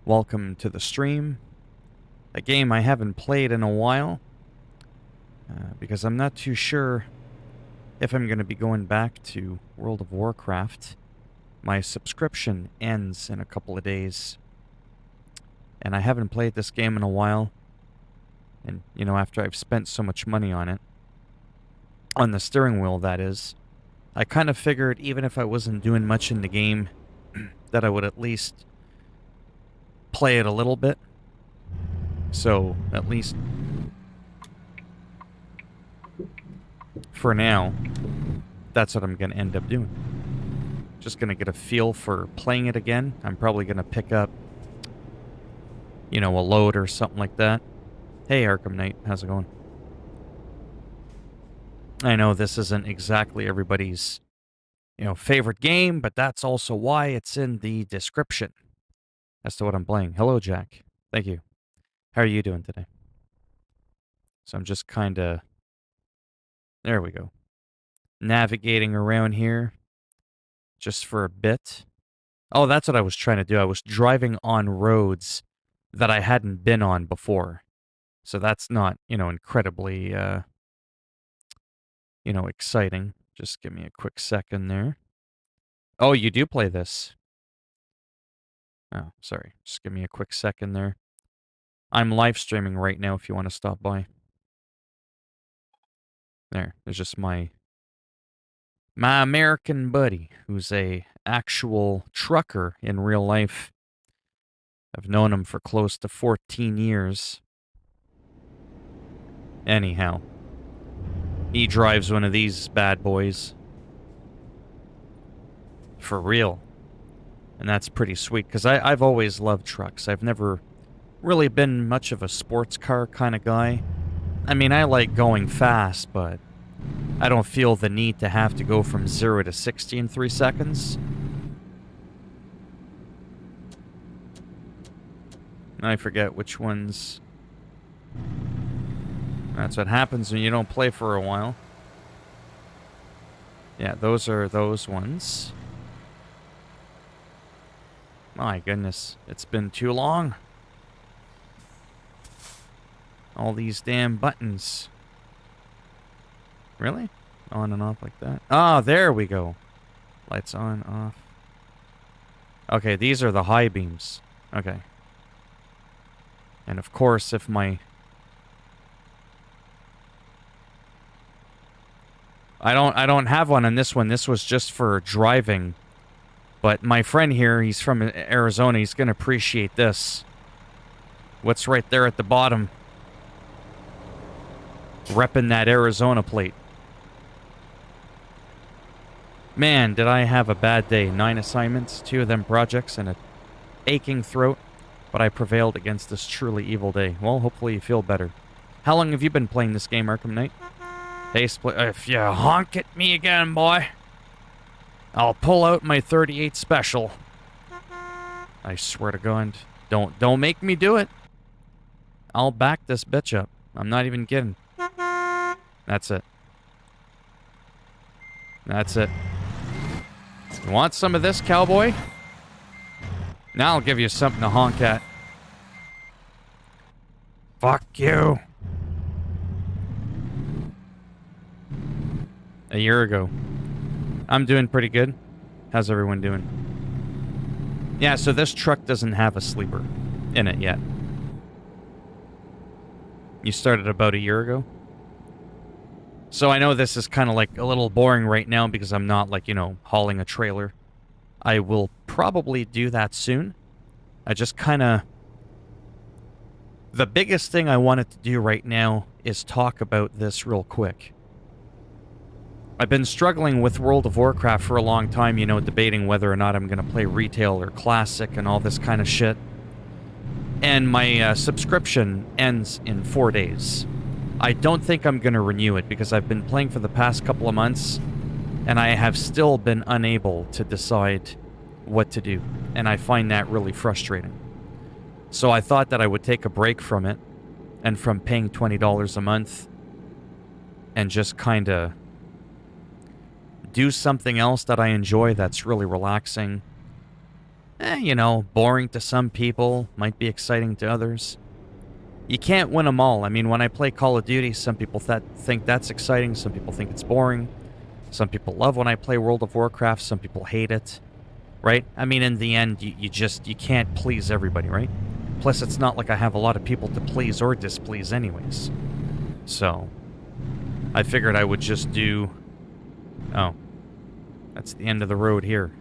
Welcome to the stream. A game I haven't played in a while. Because I'm not too sure if I'm going to be going back to World of Warcraft. My subscription ends in a couple of days. And I haven't played this game in a while. And, you know, after I've spent so much money on it, on the steering wheel, that is, I kind of figured even if I wasn't doing much in the game, that I would at least play it a little bit. So, at least for now, that's what I'm going to end up doing. Just going to get a feel for playing it again. I'm probably going to pick up, you know, a load or something like that. Hey, Arkham Knight, how's it going? I know this isn't exactly everybody's, you know, favorite game, but that's also why it's in the description as to what I'm playing. Hello, Jack. Thank you. How are you doing today? So I'm just kind of... There we go. Navigating around here just for a bit. Oh, that's what I was trying to do. I was driving on roads that I hadn't been on before. So that's not, you know, incredibly, you know, exciting. Just give me a quick second there. Oh, you do play this. Oh, sorry. Just give me a quick second there. I'm live streaming right now if you want to stop by. There's just my American buddy, who's a actual trucker in real life. I've known him for close to 14 years. Anyhow, he drives one of these bad boys. For real. And that's pretty sweet, because I've always loved trucks. I've never really been much of a sports car kind of guy. I mean, I like going fast, but I don't feel the need to have to go from 0 to 60 in 3 seconds. I forget which ones. That's what happens when you don't play for a while. Yeah, those are those ones. My goodness, it's been too long. All these damn buttons. Really? On and off like that? Ah, there we go. Lights on, off. Okay, these are the high beams. Okay. And of course, if my... I don't have one on this one. This was just for driving. But my friend here, he's from Arizona. He's going to appreciate this. What's right there at the bottom? Repping that Arizona plate. Man, did I have a bad day. 9 assignments, 2 of them projects, and an aching throat. But I prevailed against this truly evil day. Well, hopefully you feel better. How long have you been playing this game, Arkham Knight? Hey, if you honk at me again, boy, I'll pull out my 38 special. I swear to God, don't make me do it. I'll back this bitch up. I'm not even kidding. That's it. That's it. You want some of this, cowboy? Now I'll give you something to honk at. Fuck you. A year ago. I'm doing pretty good. How's everyone doing? Yeah, so this truck doesn't have a sleeper in it yet. You started about a year ago? So I know this is kind of like a little boring right now because I'm not like, you know, hauling a trailer. I will probably do that soon. I just kind of... The biggest thing I wanted to do right now is talk about this real quick. I've been struggling with World of Warcraft for a long time, you know, debating whether or not I'm going to play retail or classic and all this kind of shit. And my subscription ends in 4 days. I don't think I'm going to renew it because I've been playing for the past couple of months and I have still been unable to decide what to do. And I find that really frustrating. So I thought that I would take a break from it and from paying $20 a month and just kind of do something else that I enjoy that's really relaxing. You know, boring to some people, might be exciting to others. You can't win them all. I mean, when I play Call of Duty, some people think that's exciting, some people think it's boring. Some people love when I play World of Warcraft, some people hate it. Right? I mean, in the end, you can't please everybody, right? Plus, it's not like I have a lot of people to please or displease anyways. So, I figured I would just do... Oh. That's the end of the road here.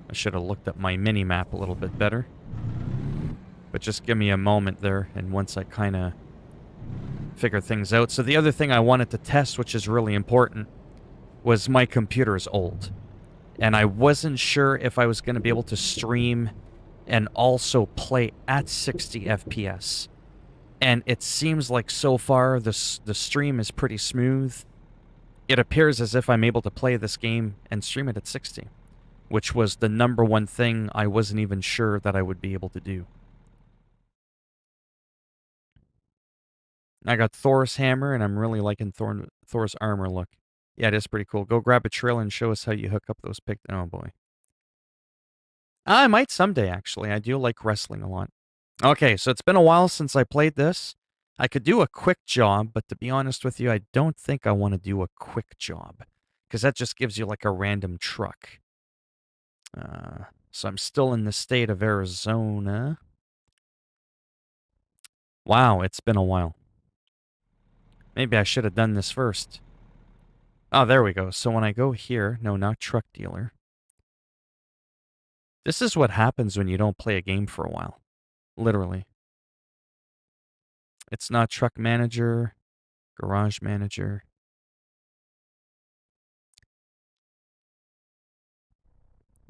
I should have looked up my mini-map a little bit better. But just give me a moment there, and once I kind of figure things out. So the other thing I wanted to test, which is really important, was my computer is old. And I wasn't sure if I was going to be able to stream and also play at 60 FPS. And it seems like so far the stream is pretty smooth. It appears as if I'm able to play this game and stream it at 60, which was the number one thing I wasn't even sure that I would be able to do. I got Thor's hammer, and I'm really liking Thor's armor look. Yeah, it is pretty cool. Go grab a trailer and show us how you hook up those pick... Oh, boy. I might someday, actually. I do like wrestling a lot. Okay, so it's been a while since I played this. I could do a quick job, but to be honest with you, I don't think I want to do a quick job, because that just gives you like a random truck. So I'm still in the state of Arizona. Wow, it's been a while. Maybe I should have done this first. Oh, there we go. So when I go here... No, not truck dealer. This is what happens when you don't play a game for a while. Literally. It's not truck manager, garage manager.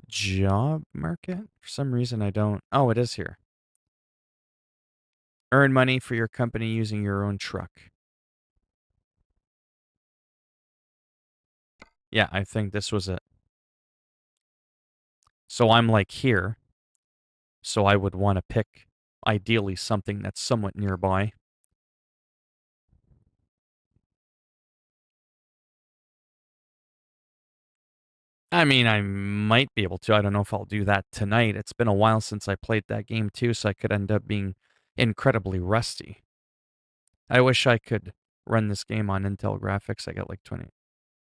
Job market? For some reason I don't... Oh, it is here. Earn money for your company using your own truck. Yeah, I think this was it. So I'm like here. So I would want to pick, ideally, something that's somewhat nearby. I mean, I might be able to. I don't know if I'll do that tonight. It's been a while since I played that game too, so I could end up being incredibly rusty. I wish I could run this game on Intel graphics. I got like 20.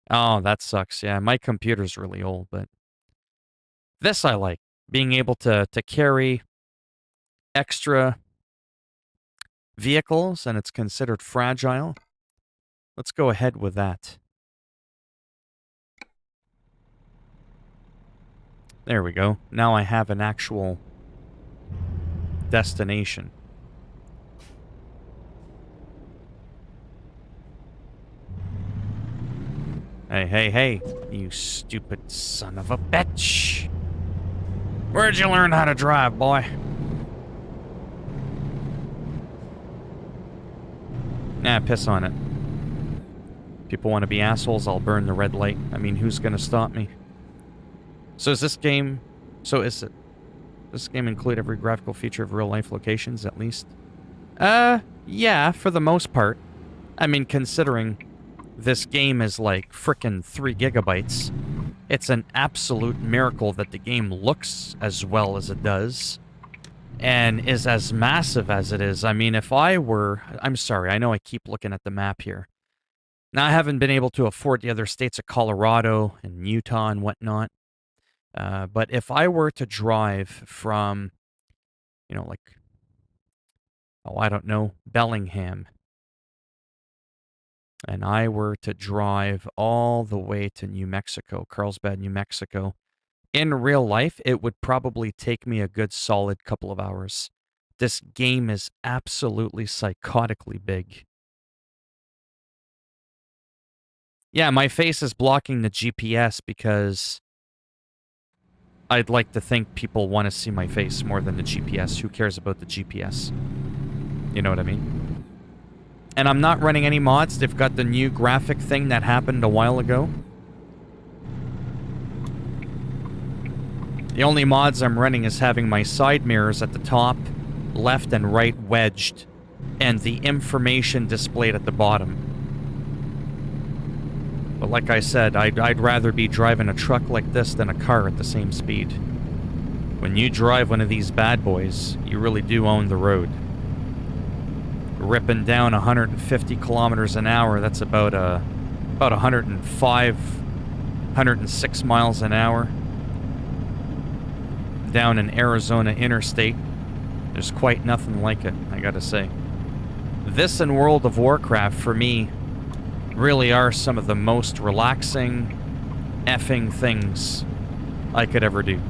Oh, that sucks. Yeah, my computer's really old, but this I like. Being able to carry extra vehicles, and it's considered fragile. Let's go ahead with that. There we go. Now I have an actual destination. Hey, hey, hey, you stupid son of a bitch. Where'd you learn how to drive, boy? Nah, piss on it. People want to be assholes, I'll burn the red light. I mean, who's gonna stop me? So is this game... Does this game include every graphical feature of real-life locations, at least? Yeah, for the most part. I mean, considering this game is like frickin' 3 gigabytes, it's an absolute miracle that the game looks as well as it does, and is as massive as it is. I mean, if I were... I'm sorry, I know I keep looking at the map here. Now, I haven't been able to afford the other states of Colorado and Utah and whatnot. But if I were to drive from, you know, like, oh, I don't know, Bellingham, and I were to drive all the way to New Mexico, Carlsbad, New Mexico, in real life, it would probably take me a good solid couple of hours. This game is absolutely psychotically big. Yeah, my face is blocking the GPS because I'd like to think people want to see my face more than the GPS. Who cares about the GPS? You know what I mean? And I'm not running any mods. They've got the new graphic thing that happened a while ago. The only mods I'm running is having my side mirrors at the top, left and right wedged, and the information displayed at the bottom. But like I said, I'd rather be driving a truck like this than a car at the same speed. When you drive one of these bad boys, you really do own the road. Ripping down 150 kilometers an hour, that's about 105, 106 miles an hour. Down an Arizona interstate. There's quite nothing like it, I gotta say. This and World of Warcraft, for me, really are some of the most relaxing effing things I could ever do.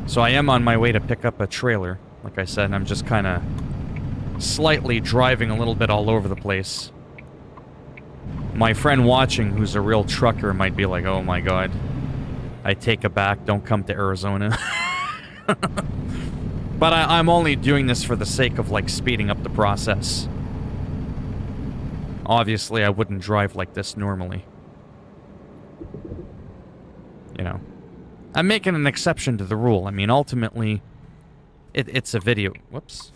So I am on my way to pick up a trailer. Like I said, I'm just kind of slightly driving a little bit all over the place. My friend watching, who's a real trucker, might be like, oh my god. I take it back, don't come to Arizona. But I'm only doing this for the sake of, like, speeding up the process. Obviously, I wouldn't drive like this normally. You know. I'm making an exception to the rule. I mean, ultimately, it's a video... Whoops.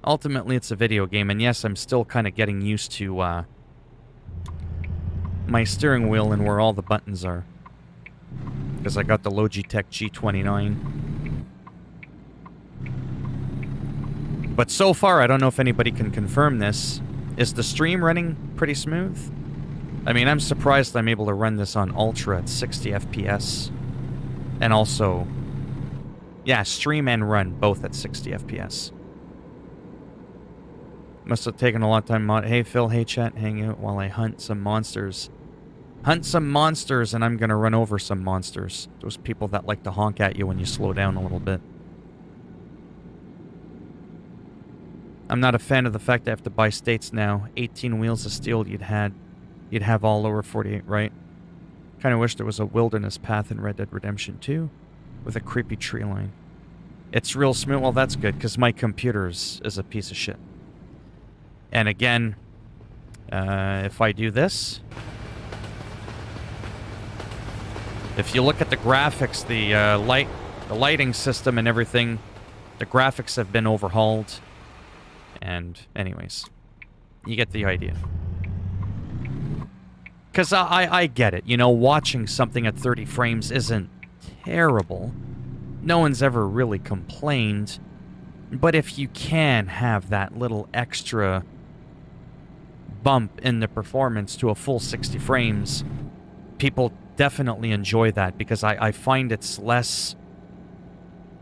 Ultimately, it's a video game, and yes, I'm still kind of getting used to, my steering wheel and where all the buttons are. Because I got the Logitech G29. But so far, I don't know if anybody can confirm this. Is the stream running pretty smooth? I mean, I'm surprised I'm able to run this on Ultra at 60 FPS. And also... Yeah, stream and run both at 60 FPS. Must have taken a lot of time. Hey Phil, hey chat, hang out while I hunt some monsters. Hunt some monsters and I'm gonna run over some monsters. Those people that like to honk at you when you slow down a little bit. I'm not a fan of the fact I have to buy states now. 18 wheels of steel you'd have all over 48, right? Kind of wish there was a wilderness path in Red Dead Redemption 2 with a creepy tree line. It's real smooth. Well, that's good, because my computer is a piece of shit. And again, if I do this... If you look at the graphics, the lighting system and everything, the graphics have been overhauled. And anyways, you get the idea. Because I get it. You know, watching something at 30 frames isn't terrible. No one's ever really complained. But if you can have that little extra bump in the performance to a full 60 frames, people definitely enjoy that. Because I find it's less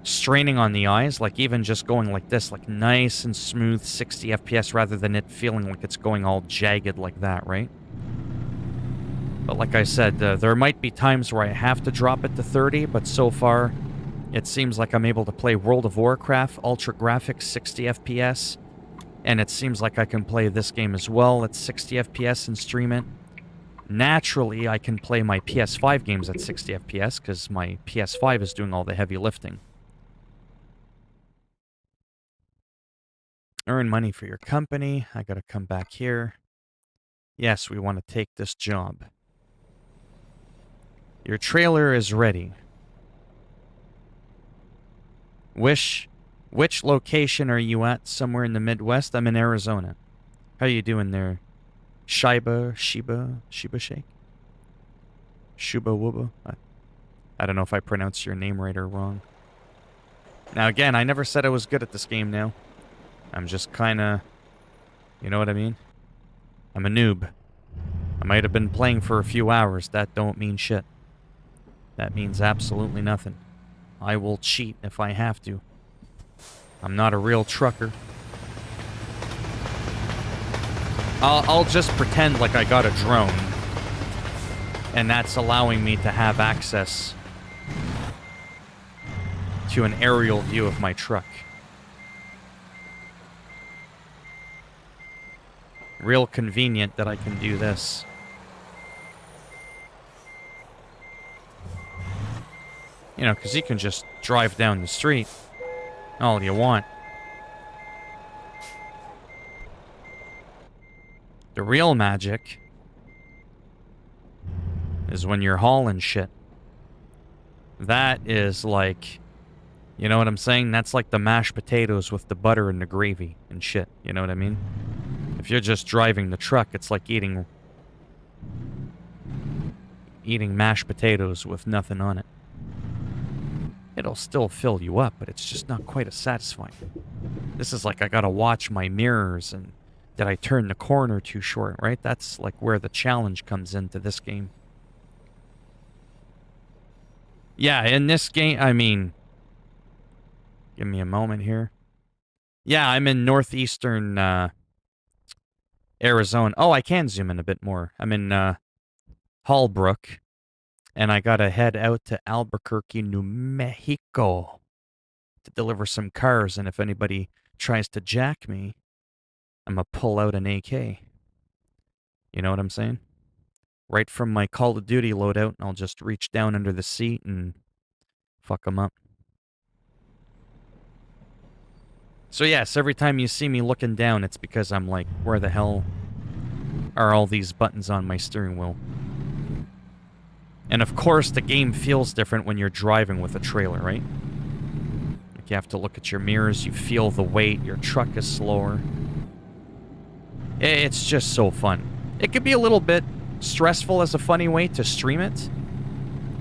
straining on the eyes, like even just going like this, like nice and smooth 60 FPS rather than it feeling like it's going all jagged like that, right? But like I said, there might be times where I have to drop it to 30, but so far it seems like I'm able to play World of Warcraft, Ultra Graphics 60 FPS, and it seems like I can play this game as well at 60 FPS and stream it. Naturally, I can play my PS5 games at 60 FPS because my PS5 is doing all the heavy lifting. Earn money for your company. I gotta come back here. Yes, we want to take this job. Your trailer is ready. Which location are you at? Somewhere in the Midwest? I'm in Arizona. How you doing there? Sheba Shake? Shuba Wooba? I don't know if I pronounced your name right or wrong. Now again, I never said I was good at this game now. I'm just kinda... You know what I mean? I'm a noob. I might have been playing for a few hours. That don't mean shit. That means absolutely nothing. I will cheat if I have to. I'm not a real trucker. I'll just pretend like I got a drone. And that's allowing me to have access to an aerial view of my truck. Real convenient that I can do this. You know, because you can just drive down the street all you want. The real magic is when you're hauling shit. That is like, you know what I'm saying? That's like the mashed potatoes with the butter and the gravy and shit. You know what I mean? If you're just driving the truck, it's like eating eating mashed potatoes with nothing on it. It'll still fill you up, but it's just not quite as satisfying. This is like I gotta watch my mirrors and did I turn the corner too short, right? That's like where the challenge comes into this game. Yeah, in this game, I mean, give me a moment here. Yeah, I'm in northeastern Arizona. Oh, I can zoom in a bit more. I'm in Hallbrook, and I gotta head out to Albuquerque, New Mexico to deliver some cars, and if anybody tries to jack me, I'm gonna pull out an AK. You know what I'm saying? Right from my Call of Duty loadout, and I'll just reach down under the seat and fuck them up. So yes, every time you see me looking down, it's because I'm like, where the hell are all these buttons on my steering wheel? And of course, the game feels different when you're driving with a trailer, right? Like you have to look at your mirrors, you feel the weight, your truck is slower. It's just so fun. It could be a little bit stressful as a funny way to stream it.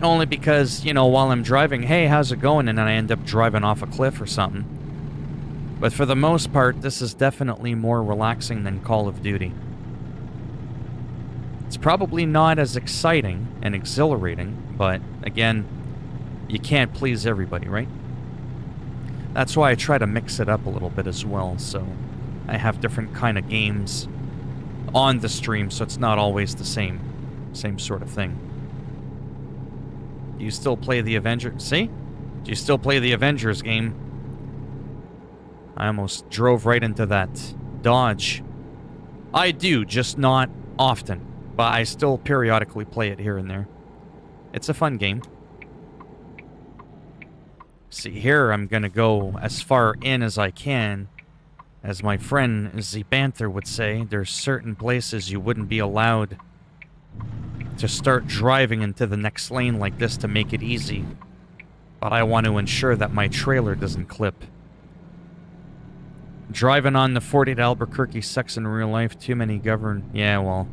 Only because, you know, while I'm driving, hey, how's it going? And then I end up driving off a cliff or something. But for the most part, this is definitely more relaxing than Call of Duty. It's probably not as exciting and exhilarating, but again, you can't please everybody, right? That's why I try to mix it up a little bit as well, so I have different kind of games on the stream, so it's not always the same sort of thing. Do you still play the Avengers? See? Do you still play the Avengers game? I almost drove right into that Dodge. I do, just not often. But I still periodically play it here and there. It's a fun game. See, here I'm gonna go as far in as I can. As my friend Z Banther would say, there's certain places you wouldn't be allowed to start driving into the next lane like this to make it easy. But I want to ensure that my trailer doesn't clip. Driving on the 40 to Albuquerque sucks in real life. Too many govern... Yeah, well...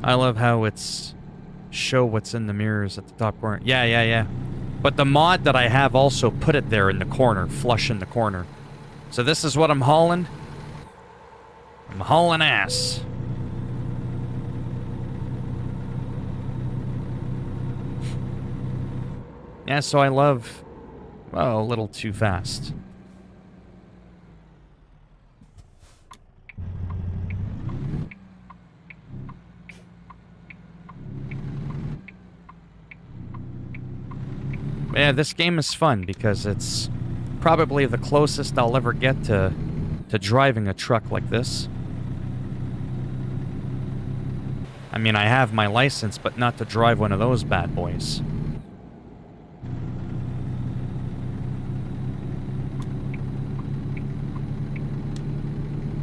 I love how it's show what's in the mirrors at the top corner. Yeah. But the mod that I have also put it there in the corner, flush in the corner. So this is what I'm hauling. I'm hauling ass. Yeah, so I love... well, a little too fast. Yeah, this game is fun because it's probably the closest I'll ever get to driving a truck like this. I mean, I have my license, but not to drive one of those bad boys.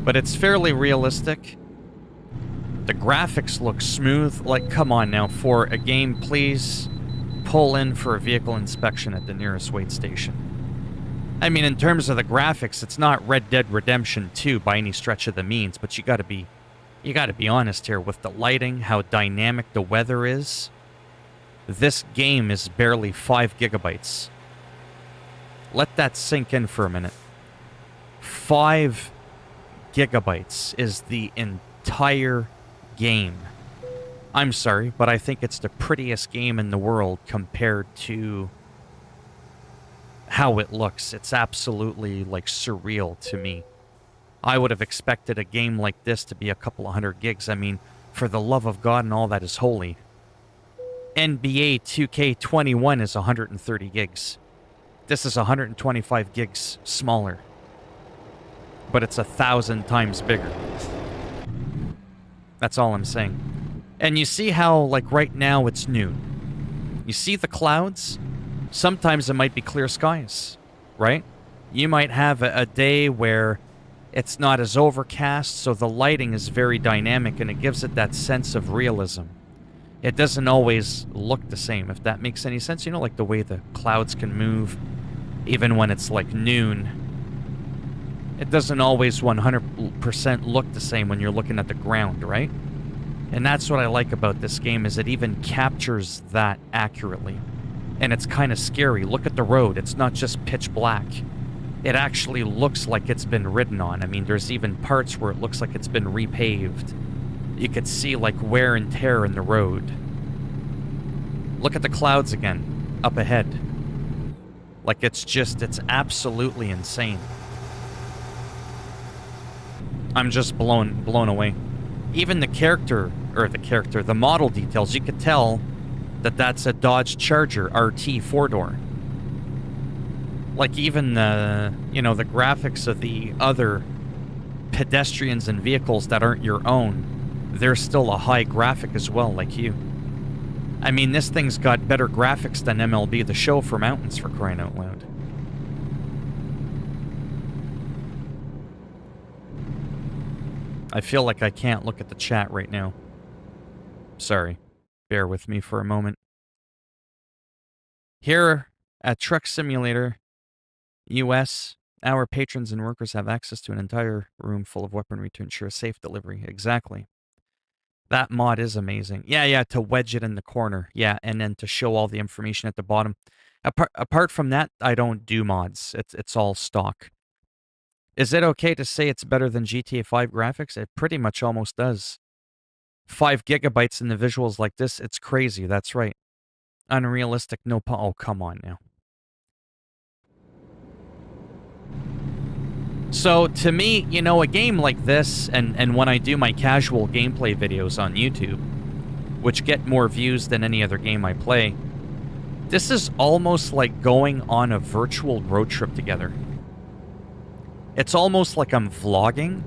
But it's fairly realistic. The graphics look smooth. Like, come on now, for a game, please pull in for a vehicle inspection at the nearest wait station. I mean, in terms of the graphics, it's not Red Dead Redemption 2 by any stretch of the means, but you gotta be honest here with the lighting, how dynamic the weather is. This game is barely 5 gigabytes. Let that sink in for a minute. 5 gigabytes is the entire game. I'm sorry, but I think it's the prettiest game in the world compared to how it looks. It's absolutely, like, surreal to me. I would have expected a game like this to be a couple of 100 gigs. I mean, for the love of God and all that is holy. NBA 2K21 is 130 gigs. This is 125 gigs smaller. But it's 1,000 times bigger. That's all I'm saying. And you see how, like, right now it's noon. You see the clouds? Sometimes it might be clear skies, right? You might have a day where it's not as overcast, so the lighting is very dynamic and it gives it that sense of realism. It doesn't always look the same, if that makes any sense. You know, like the way the clouds can move, even when it's like noon. It doesn't always 100% look the same when you're looking at the ground, right? And that's what I like about this game, is it even captures that accurately. And it's kind of scary. Look at the road. It's not just pitch black. It actually looks like it's been ridden on. I mean, there's even parts where it looks like it's been repaved. You could see, like, wear and tear in the road. Look at the clouds again, up ahead. Like, it's absolutely insane. I'm just blown away. Even the model details, you could tell that that's a Dodge Charger RT 4-door. Like, even the graphics of the other pedestrians and vehicles that aren't your own, they're still a high graphic as well, like you. I mean, this thing's got better graphics than MLB The Show for mountains, for crying out loud. I feel like I can't look at the chat right now. Sorry. Bear with me for a moment. Here at Truck Simulator US, our patrons and workers have access to an entire room full of weaponry to ensure safe delivery. Exactly. That mod is amazing. Yeah, to wedge it in the corner. Yeah, and then to show all the information at the bottom. Apart from that, I don't do mods. It's all stock. Is it okay to say it's better than GTA 5 graphics? It pretty much almost does. 5 gigabytes in the visuals like this, it's crazy. That's right. Unrealistic, oh, come on now. So, to me, a game like this, and when I do my casual gameplay videos on YouTube, which get more views than any other game I play, this is almost like going on a virtual road trip together. It's almost like I'm vlogging,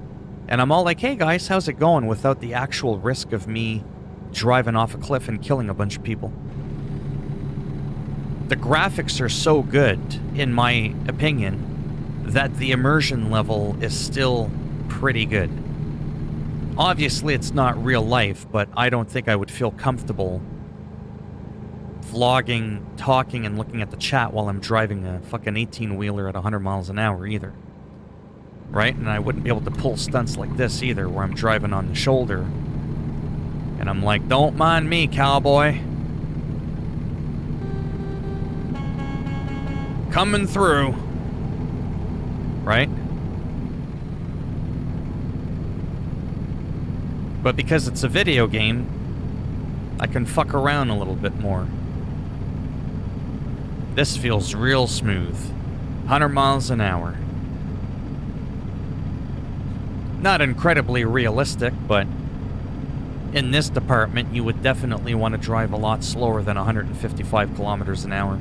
and I'm all like, hey guys, how's it going? Without the actual risk of me driving off a cliff and killing a bunch of people. The graphics are so good, in my opinion, that the immersion level is still pretty good. Obviously, it's not real life, but I don't think I would feel comfortable vlogging, talking, and looking at the chat while I'm driving a fucking 18-wheeler at 100 miles an hour either. Right? And I wouldn't be able to pull stunts like this either, where I'm driving on the shoulder. And I'm like, don't mind me, cowboy. Coming through. Right? But because it's a video game, I can fuck around a little bit more. This feels real smooth. 100 miles an hour. Not incredibly realistic, but in this department, you would definitely want to drive a lot slower than 155 kilometers an hour.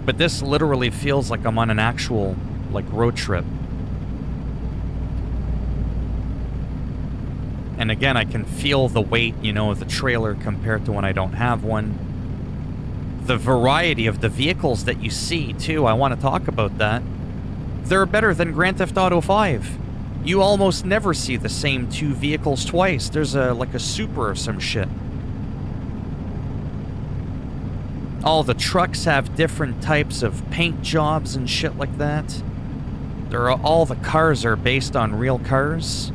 But this literally feels like I'm on an actual, road trip. And again, I can feel the weight, of the trailer compared to when I don't have one. The variety of the vehicles that you see, too, I want to talk about that. They're better than Grand Theft Auto 5. You almost never see the same two vehicles twice. There's a Supra or some shit. All the trucks have different types of paint jobs and shit like that. All the cars are based on real cars.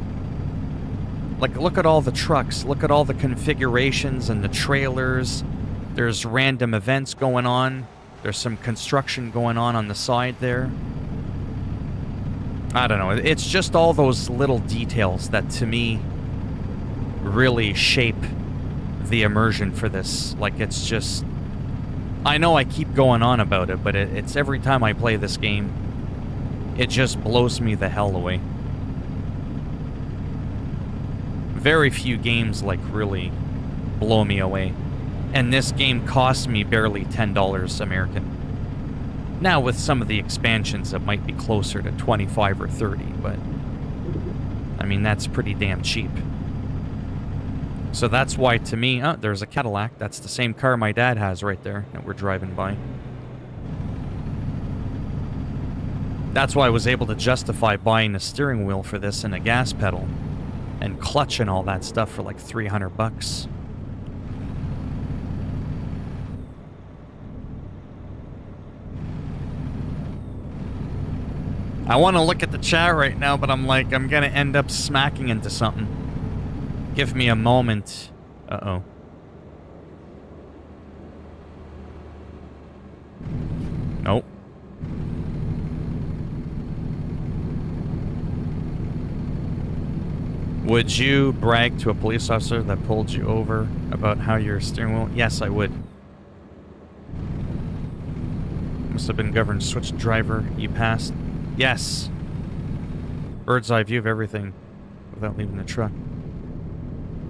Look at all the trucks. Look at all the configurations and the trailers. There's random events going on. There's some construction going on the side there. I don't know. It's just all those little details that, to me, really shape the immersion for this. It's just... I know I keep going on about it, but it's every time I play this game, it just blows me the hell away. Very few games, really blow me away. And this game cost me barely $10 American. Now, with some of the expansions, it might be closer to 25 or 30, but... I mean, that's pretty damn cheap. So that's why, to me... Oh, there's a Cadillac. That's the same car my dad has right there that we're driving by. That's why I was able to justify buying a steering wheel for this and a gas pedal. And clutch and all that stuff for like $300. I want to look at the chat right now, but I'm like, I'm going to end up smacking into something. Give me a moment. Uh-oh. Nope. Would you brag to a police officer that pulled you over about how your steering wheel... Yes, I would. Must have been governed switch driver. You passed. Yes. Bird's eye view of everything without leaving the truck.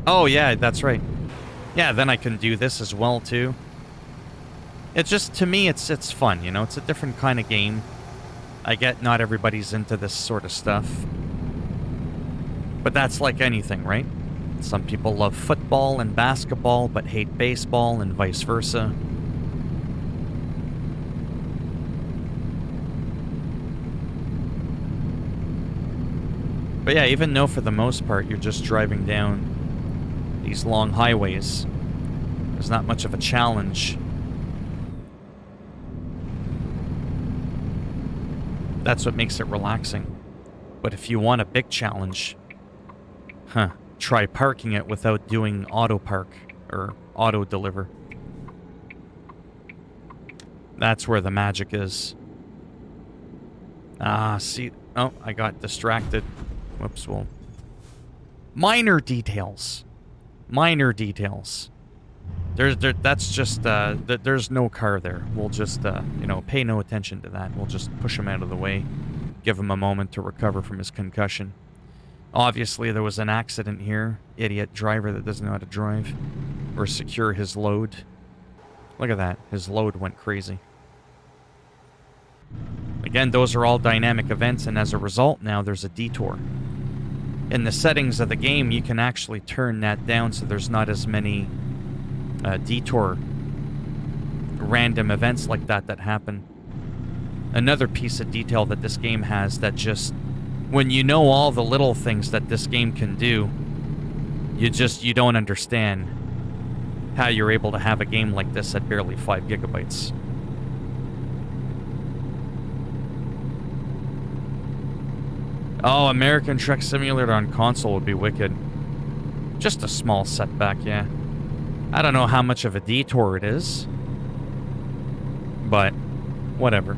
Oh, yeah, that's right. Yeah, then I can do this as well, too. It's just, to me, it's fun, you know? It's a different kind of game. I get not everybody's into this sort of stuff. But that's like anything, right? Some people love football and basketball, but hate baseball and vice versa. But yeah, even though for the most part you're just driving down these long highways, there's not much of a challenge. That's what makes it relaxing. But if you want a big challenge, try parking it without doing auto park or auto deliver. That's where the magic is. See, oh, I got distracted. Whoops, well. Minor details. Minor details. That's just, there's no car there. We'll just, you know, pay no attention to that. We'll just push him out of the way. Give him a moment to recover from his concussion. Obviously, there was an accident here. Idiot driver that doesn't know how to drive or secure his load. Look at that. His load went crazy. Again, those are all dynamic events, and as a result, now there's a detour. In the settings of the game, you can actually turn that down so there's not as many detour random events like that happen. Another piece of detail that this game has that just... When you know all the little things that this game can do, you don't understand how you're able to have a game like this at barely 5 gigabytes. Oh, American Truck Simulator on console would be wicked. Just a small setback, yeah. I don't know how much of a detour it is, but whatever.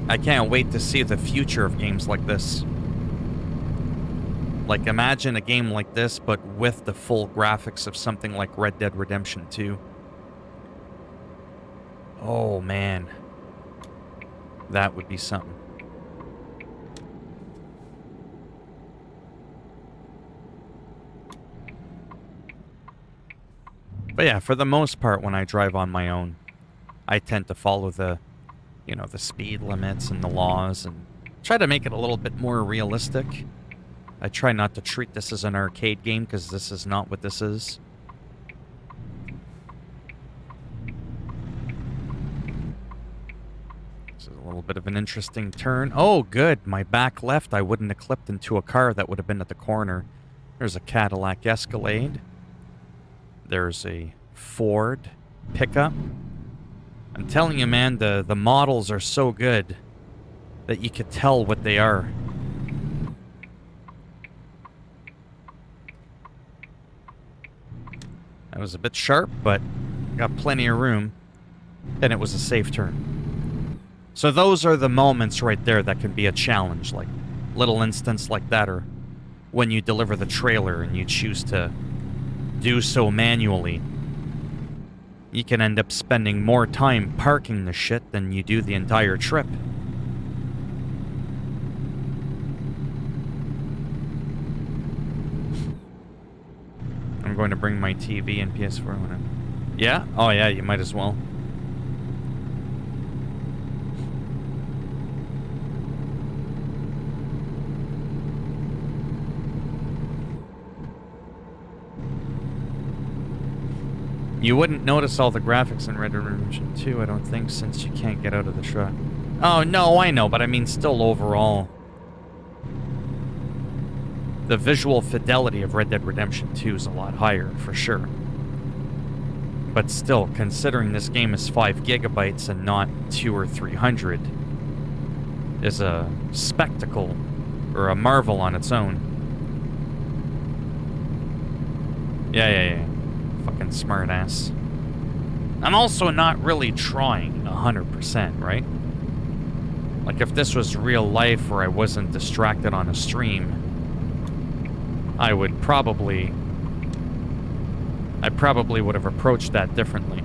I can't wait to see the future of games like this. Like, imagine a game like this, but with the full graphics of something like Red Dead Redemption 2. Oh, man. That would be something. But yeah, for the most part, when I drive on my own, I tend to follow the, you know, the speed limits and the laws and try to make it a little bit more realistic. I try not to treat this as an arcade game because this is not what this is. This is a little bit of an interesting turn. Oh, good. My back left, I wouldn't have clipped into a car that would have been at the corner. There's a Cadillac Escalade. There's a Ford pickup. I'm telling you, man, the models are so good that you could tell what they are. That was a bit sharp, but got plenty of room, and it was a safe turn. So those are the moments right there that can be a challenge, like little instance like that, or when you deliver the trailer and you choose to do so manually. You can end up spending more time parking the shit than you do the entire trip. I'm going to bring my TV and PS4 when I'm... Yeah? Oh yeah, you might as well. You wouldn't notice all the graphics in Red Dead Redemption 2, I don't think, since you can't get out of the truck. Oh, no, I know, but I mean still overall. The visual fidelity of Red Dead Redemption 2 is a lot higher, for sure. But still, considering this game is 5 gigabytes and not 2 or 300, is a spectacle, or a marvel on its own. Yeah. Fucking smartass. I'm also not really trying 100%, right? Like, if this was real life where I wasn't distracted on a stream, I probably would have approached that differently.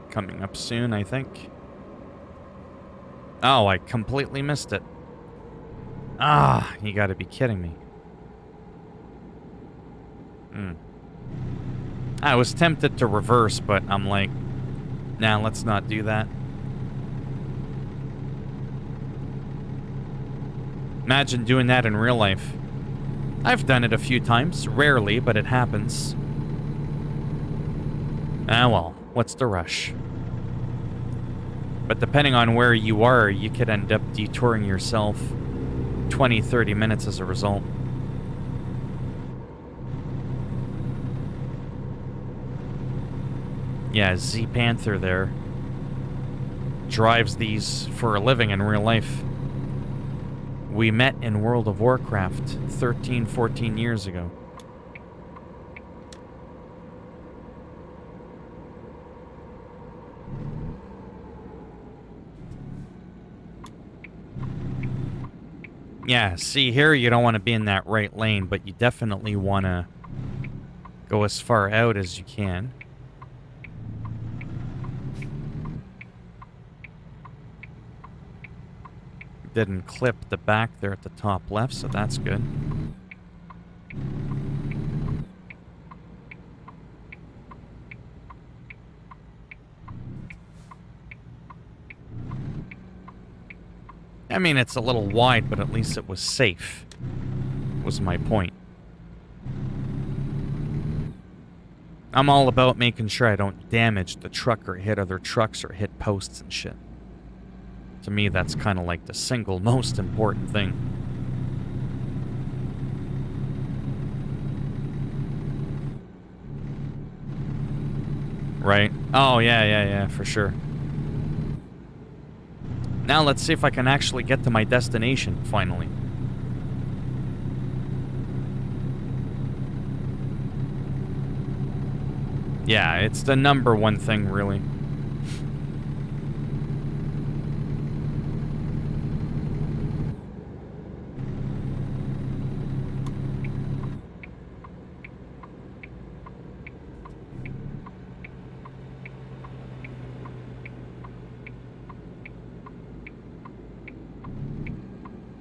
Coming up soon, I think. Oh, I completely missed it. Ah, you gotta be kidding me. I was tempted to reverse, but I'm like, nah, let's not do that. Imagine doing that in real life. I've done it a few times, rarely, but it happens. Ah, well, what's the rush? But depending on where you are, you could end up detouring yourself 20, 30 minutes as a result. Yeah, Z Panther there drives these for a living in real life. We met in World of Warcraft 13, 14 years ago. Yeah, see here, you don't want to be in that right lane, but you definitely want to go as far out as you can. Didn't clip the back there at the top left, so that's good. I mean, it's a little wide, but at least it was safe, was my point. I'm all about making sure I don't damage the truck or hit other trucks or hit posts and shit. To me, that's kind of like the single most important thing. Right? Oh, yeah, for sure. Now let's see if I can actually get to my destination, finally. Yeah, it's the number one thing, really.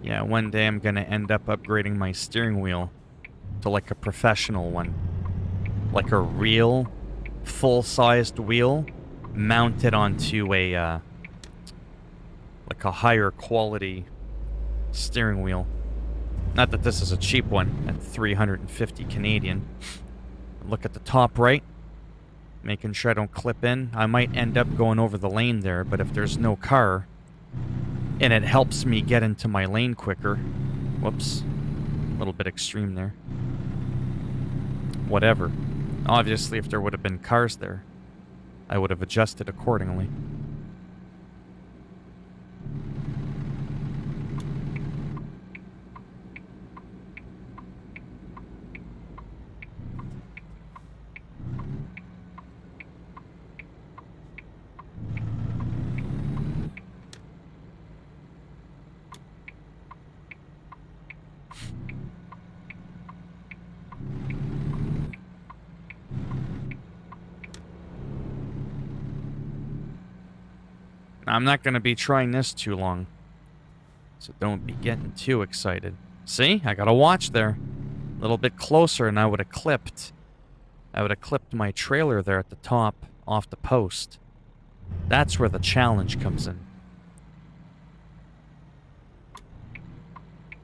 Yeah, one day I'm gonna end up upgrading my steering wheel to like a professional one. Like a real, full-sized wheel mounted onto a, like a higher quality steering wheel. Not that this is a cheap one at 350 Canadian. Look at the top right. Making sure I don't clip in. I might end up going over the lane there, but if there's no car, and it helps me get into my lane quicker. Whoops. A little bit extreme there. Whatever. Obviously, if there would have been cars there, I would have adjusted accordingly. I'm not going to be trying this too long, so don't be getting too excited. See? I got a watch there. A little bit closer and I would have clipped my trailer there at the top off the post. That's where the challenge comes in.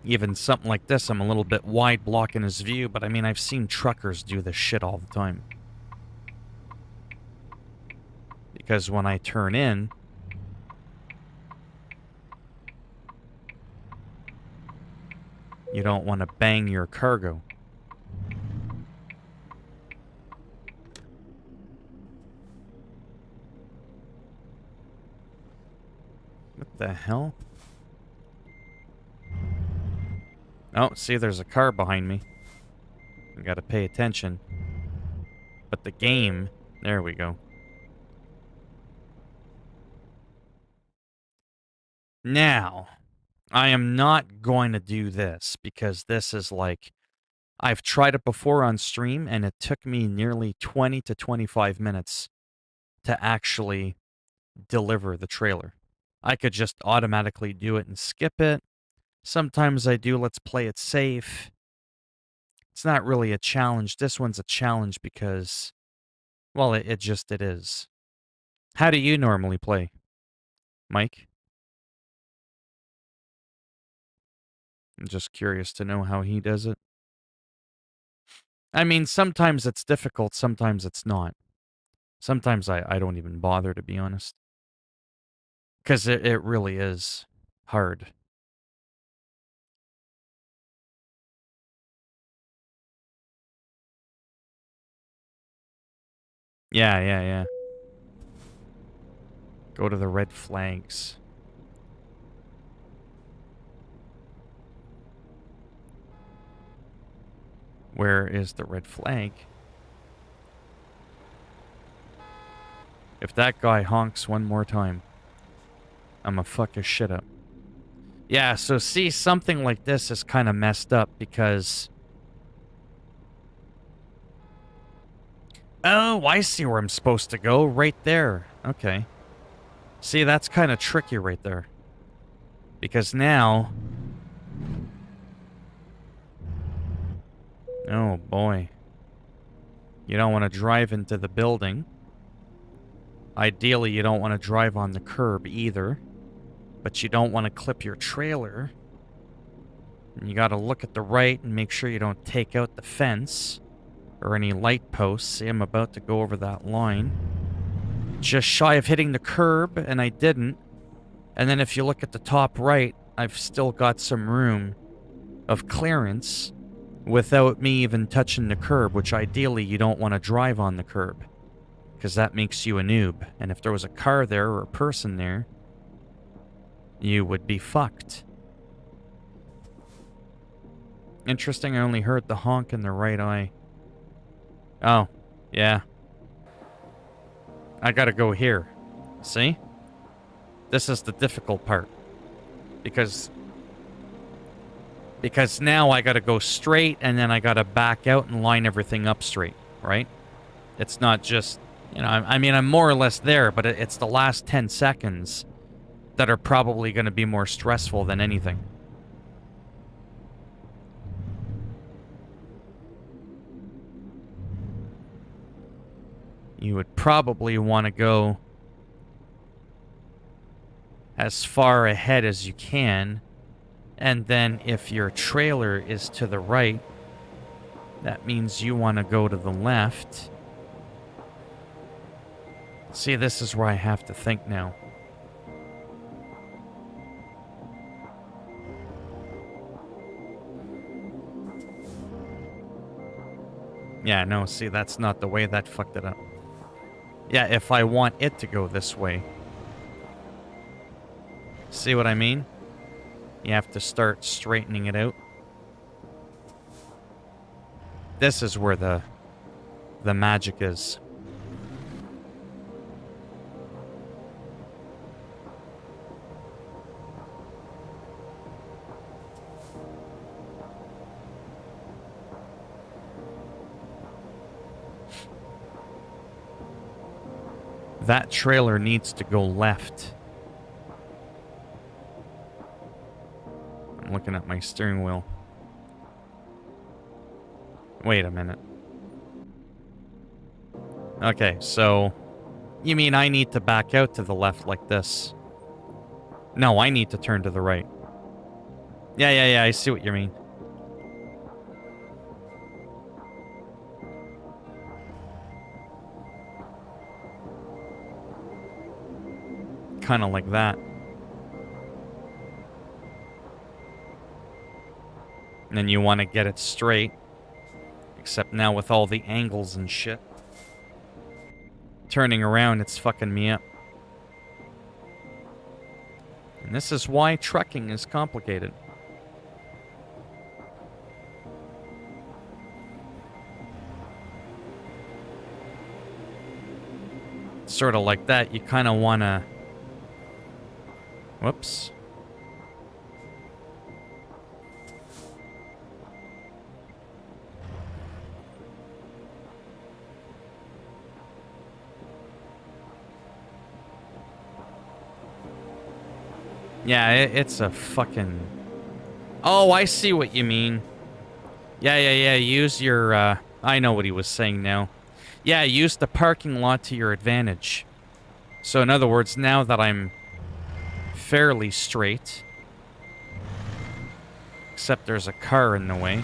Even something like this, I'm a little bit wide blocking his view, but I mean, I've seen truckers do this shit all the time. Because when I turn in, you don't want to bang your cargo. What the hell? Oh, see, there's a car behind me. I gotta pay attention. But the game... There we go. Now, I am not going to do this, because this is like... I've tried it before on stream, and it took me nearly 20 to 25 minutes to actually deliver the trailer. I could just automatically do it and skip it. Sometimes I do let's play it safe. It's not really a challenge. This one's a challenge because, well, it is. How do you normally play, Mike? I'm just curious to know how he does it. I mean, sometimes it's difficult, sometimes it's not. Sometimes I don't even bother, to be honest. Because it really is hard. Yeah. Go to the red flags. Where is the red flag? If that guy honks one more time, I'ma fuck his shit up. Yeah, so see, something like this is kind of messed up because... Oh, I see where I'm supposed to go. Right there. Okay. See, that's kind of tricky right there. Because now... Oh, boy. You don't want to drive into the building. Ideally, you don't want to drive on the curb either. But you don't want to clip your trailer. And you got to look at the right and make sure you don't take out the fence or any light posts. See, I'm about to go over that line. Just shy of hitting the curb, and I didn't. And then if you look at the top right, I've still got some room of clearance without me even touching the curb, which ideally you don't want to drive on the curb, because that makes you a noob. And if there was a car there or a person there, you would be fucked. Interesting, I only heard the honk in the right eye. Oh, yeah. I gotta go here. See? This is the difficult part. Because now I gotta go straight and then I gotta back out and line everything up straight, right? It's not just, you know, I mean, I'm more or less there, but it's the last 10 seconds that are probably gonna be more stressful than anything. You would probably want to go as far ahead as you can, and then if your trailer is to the right, that means you want to go to the left. See, this is where I have to think now. Yeah, no, see, that's not the way. That fucked it up. Yeah, if I want it to go this way. See what I mean? You have to start straightening it out. This is where the magic is. That trailer needs to go left. I'm looking at my steering wheel. Wait a minute. Okay, so... You mean I need to back out to the left like this? No, I need to turn to the right. Yeah, I see what you mean. Kind of like that. And then you want to get it straight. Except now with all the angles and shit. Turning around, it's fucking me up. And this is why trucking is complicated. Sort of like that, you kind of want to... Whoops. Yeah, it's a fucking... Oh, I see what you mean. Yeah. Use your, I know what he was saying now. Yeah, use the parking lot to your advantage. So in other words, now that I'm fairly straight... Except there's a car in the way.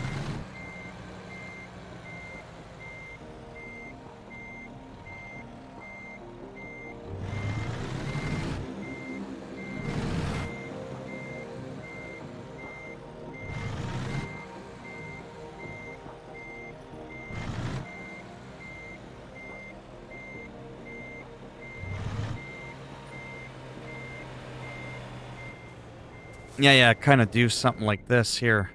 Yeah, kind of do something like this here.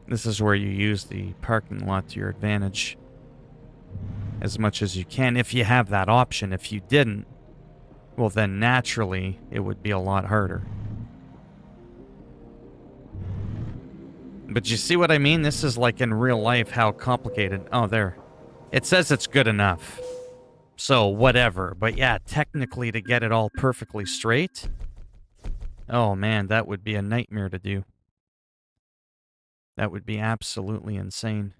This is where you use the parking lot to your advantage. As much as you can, if you have that option. If you didn't, well then naturally, it would be a lot harder. But you see what I mean? This is like in real life how complicated... Oh, there. It says it's good enough. So, whatever. But yeah, technically to get it all perfectly straight... Oh man, that would be a nightmare to do. That would be absolutely insane.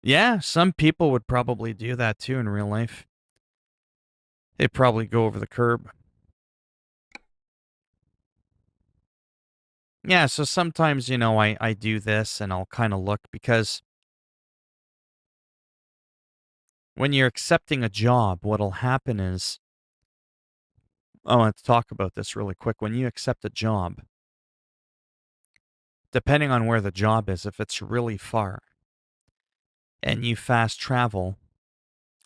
Yeah, some people would probably do that too in real life. They'd probably go over the curb. Yeah, so sometimes, you know, I do this and I'll kind of look because when you're accepting a job, what'll happen is, I want to talk about this really quick. When you accept a job, depending on where the job is, if it's really far and you fast travel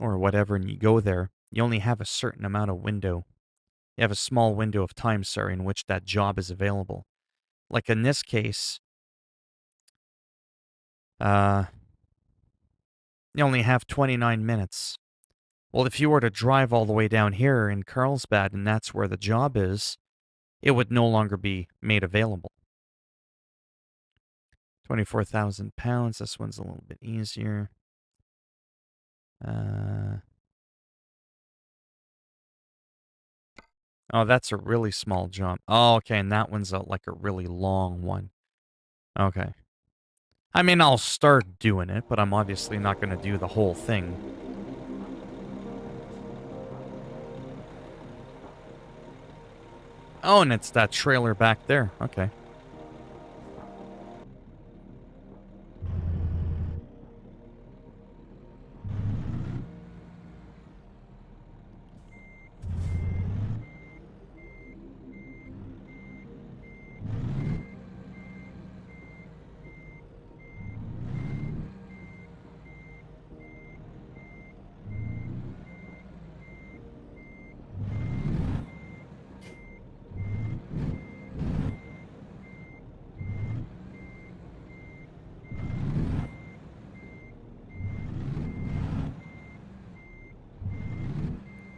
or whatever and you go there, you only have a certain amount of window. You have a small window of time, sorry, in which that job is available. Like in this case, you only have 29 minutes. Well, if you were to drive all the way down here in Carlsbad and that's where the job is, it would no longer be made available. 24,000 pounds. This one's a little bit easier. Oh, that's a really small jump. Oh, okay, and that one's like a really long one. Okay. I mean, I'll start doing it, but I'm obviously not going to do the whole thing. Oh, and it's that trailer back there. Okay.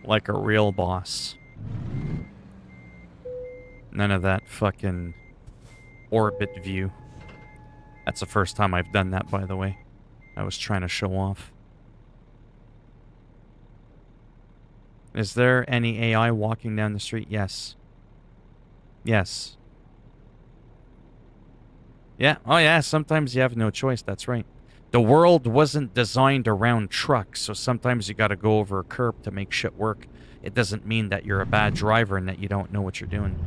Like a real boss. None of that fucking orbit view. That's the first time I've done that, by the way. I was trying to show off. Is there any AI walking down the street? Yes. Yes. Yeah. Oh, yeah. Sometimes you have no choice. That's right. The world wasn't designed around trucks, so sometimes you gotta go over a curb to make shit work. It doesn't mean that you're a bad driver and that you don't know what you're doing.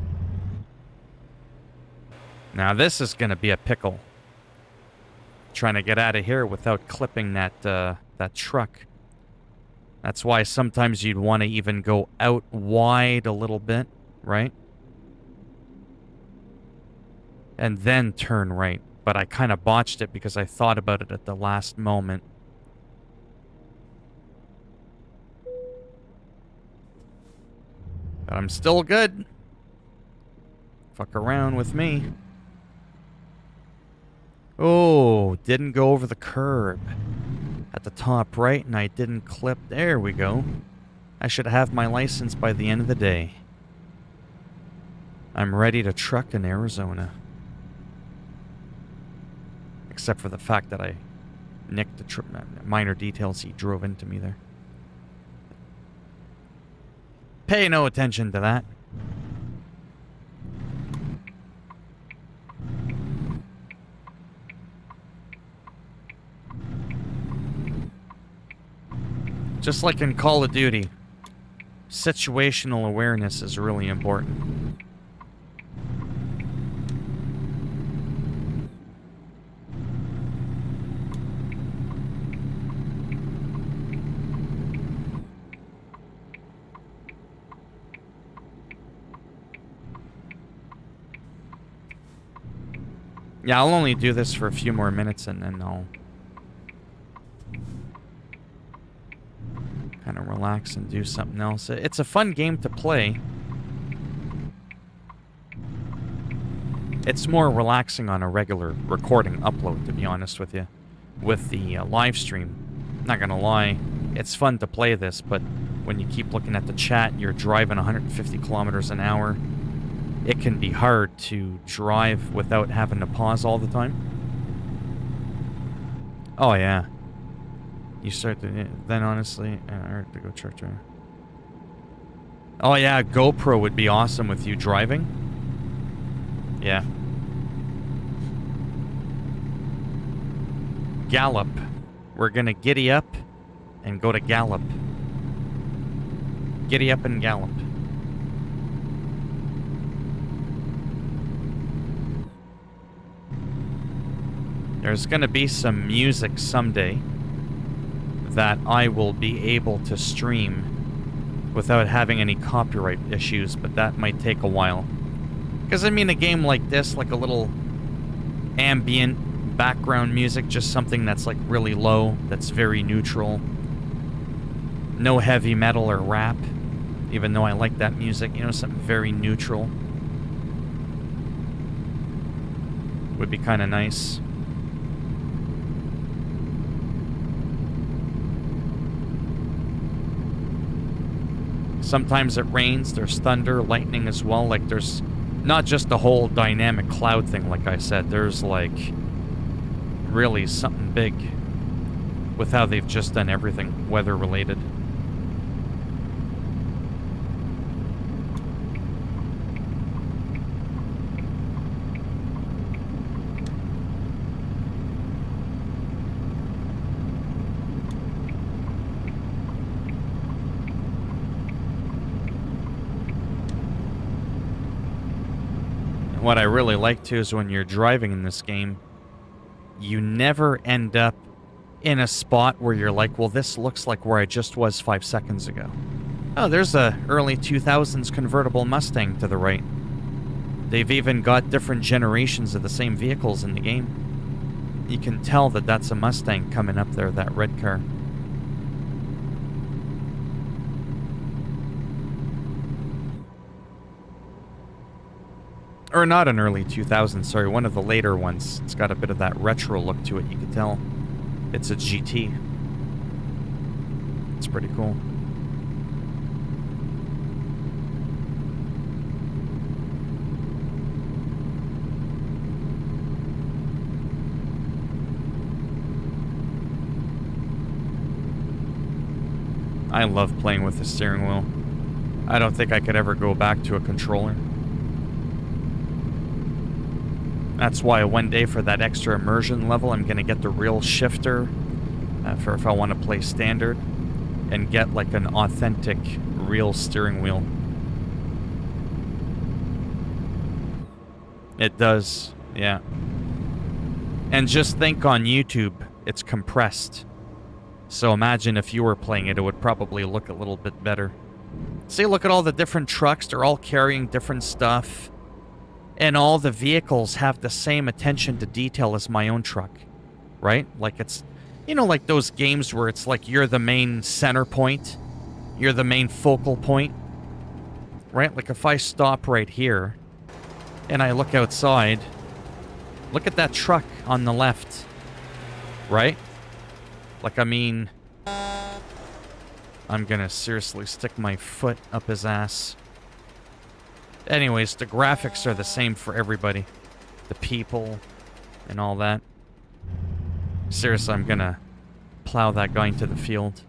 Now this is gonna be a pickle. Trying to get out of here without clipping that truck. That's why sometimes you'd want to even go out wide a little bit, right? And then turn right. But I kind of botched it because I thought about it at the last moment. But I'm still good. Fuck around with me. Oh, didn't go over the curb. At the top right, and I didn't clip. There we go. I should have my license by the end of the day. I'm ready to truck in Arizona. Except for the fact that I nicked the minor details he drove into me there. Pay no attention to that. Just like in Call of Duty, situational awareness is really important. Yeah, I'll only do this for a few more minutes and then I'll kind of relax and do something else. It's a fun game to play. It's more relaxing on a regular recording upload, to be honest with you. With the live stream, not gonna lie, it's fun to play this, but when you keep looking at the chat and you're driving 150 kilometers an hour, it can be hard to drive without having to pause all the time. Oh, yeah. You start to... Then, honestly... to go church. Oh, yeah. GoPro would be awesome with you driving. Yeah. Gallop. We're gonna giddy up and go to Gallop. Giddy up and gallop. There's gonna be some music someday that I will be able to stream without having any copyright issues, but that might take a while. Because, I mean, a game like this, like a little ambient background music, just something that's, like, really low, that's very neutral. No heavy metal or rap, even though I like that music. You know, something very neutral would be kind of nice. Sometimes it rains, there's thunder, lightning as well. Like, there's not just the whole dynamic cloud thing, like I said. There's, like, really something big with how they've just done everything weather-related. What I really like, too, is when you're driving in this game, you never end up in a spot where you're like, well, this looks like where I just was 5 seconds ago. Oh, there's a early 2000s convertible Mustang to the right. They've even got different generations of the same vehicles in the game. You can tell that that's a Mustang coming up there, that red car. Or not an early 2000s, sorry, one of the later ones. It's got a bit of that retro look to it, you can tell. It's a GT. It's pretty cool. I love playing with the steering wheel. I don't think I could ever go back to a controller. That's why one day for that extra immersion level, I'm going to get the real shifter for if I want to play standard and get like an authentic real steering wheel. It does, yeah. And just think on YouTube, it's compressed. So imagine if you were playing it, it would probably look a little bit better. See, look at all the different trucks. They're all carrying different stuff. And all the vehicles have the same attention to detail as my own truck. Right? Like it's, you know, like those games where it's like you're the main center point. You're the main focal point. Right? Like if I stop right here and I look outside, look at that truck on the left. Right? Like, I mean, I'm gonna seriously stick my foot up his ass. Anyways, the graphics are the same for everybody. The people and all that. Seriously, I'm gonna plow that guy into the field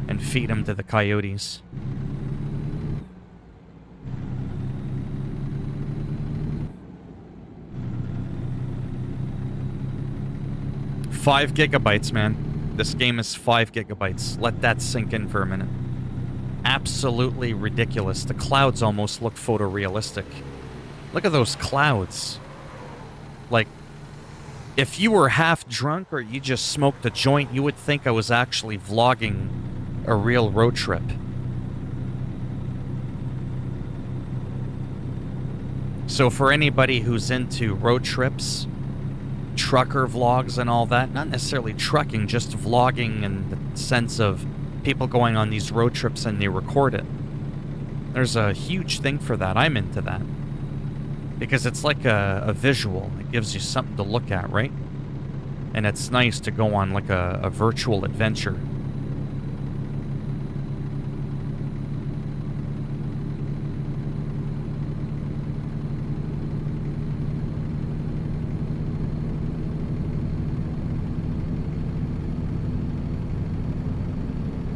and feed him to the coyotes. Five gigabytes, man. This game is 5 gigabytes. Let that sink in for a minute. Absolutely ridiculous. The clouds almost look photorealistic. Look at those clouds. Like, if you were half drunk or you just smoked a joint, you would think I was actually vlogging a real road trip. So for anybody who's into road trips, trucker vlogs and all that, not necessarily trucking, just vlogging in the sense of people going on these road trips and they record it. There's a huge thing for that. I'm into that. Because it's like a visual. It gives you something to look at, right? And it's nice to go on like a virtual adventure.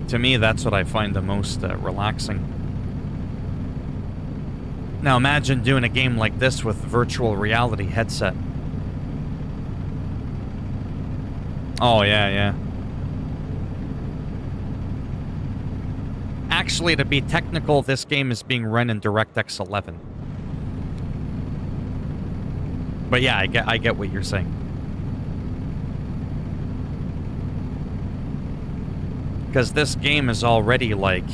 To me, that's what I find the most relaxing. Now imagine doing a game like this with virtual reality headset. Oh, yeah, yeah. Actually, to be technical, this game is being run in DirectX 11. But yeah, I get what you're saying. Because this game is already like...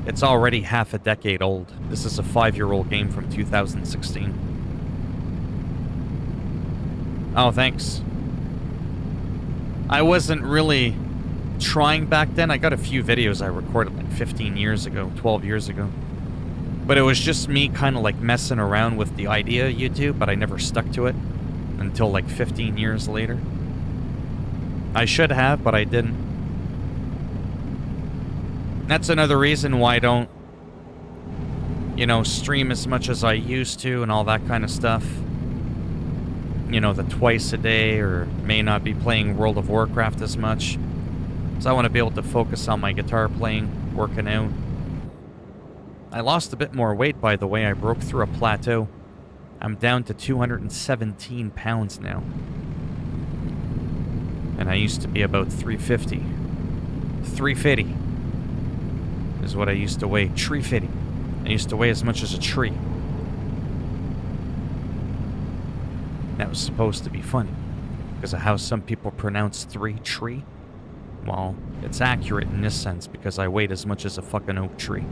It's already half a decade old. This is a 5-year-old game from 2016. Oh, thanks. I wasn't really trying back then. I got a few videos I recorded like 15 years ago, 12 years ago. But it was just me kind of like messing around with the idea of YouTube, but I never stuck to it until like 15 years later. I should have, but I didn't. That's another reason why I don't, you know, stream as much as I used to and all that kind of stuff. You know, the twice a day, or may not be playing World of Warcraft as much. So I want to be able to focus on my guitar playing, working out. I lost a bit more weight, by the way. I broke through a plateau. I'm down to 217 pounds now. And I used to be about 350. 350 is what I used to weigh. Tree fitty. I used to weigh as much as a tree. That was supposed to be funny, because of how some people pronounce tree. Well, it's accurate in this sense, because I weighed as much as a fucking oak tree.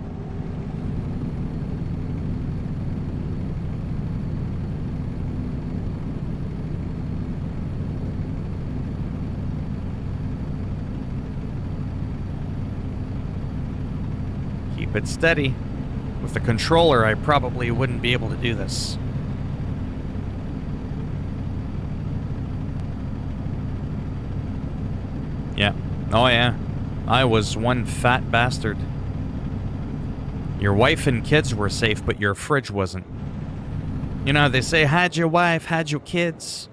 Keep it steady. With the controller, I probably wouldn't be able to do this. Yeah. Oh, yeah. I was one fat bastard. Your wife and kids were safe, but your fridge wasn't. You know, they say, hide your wife, hide your kids,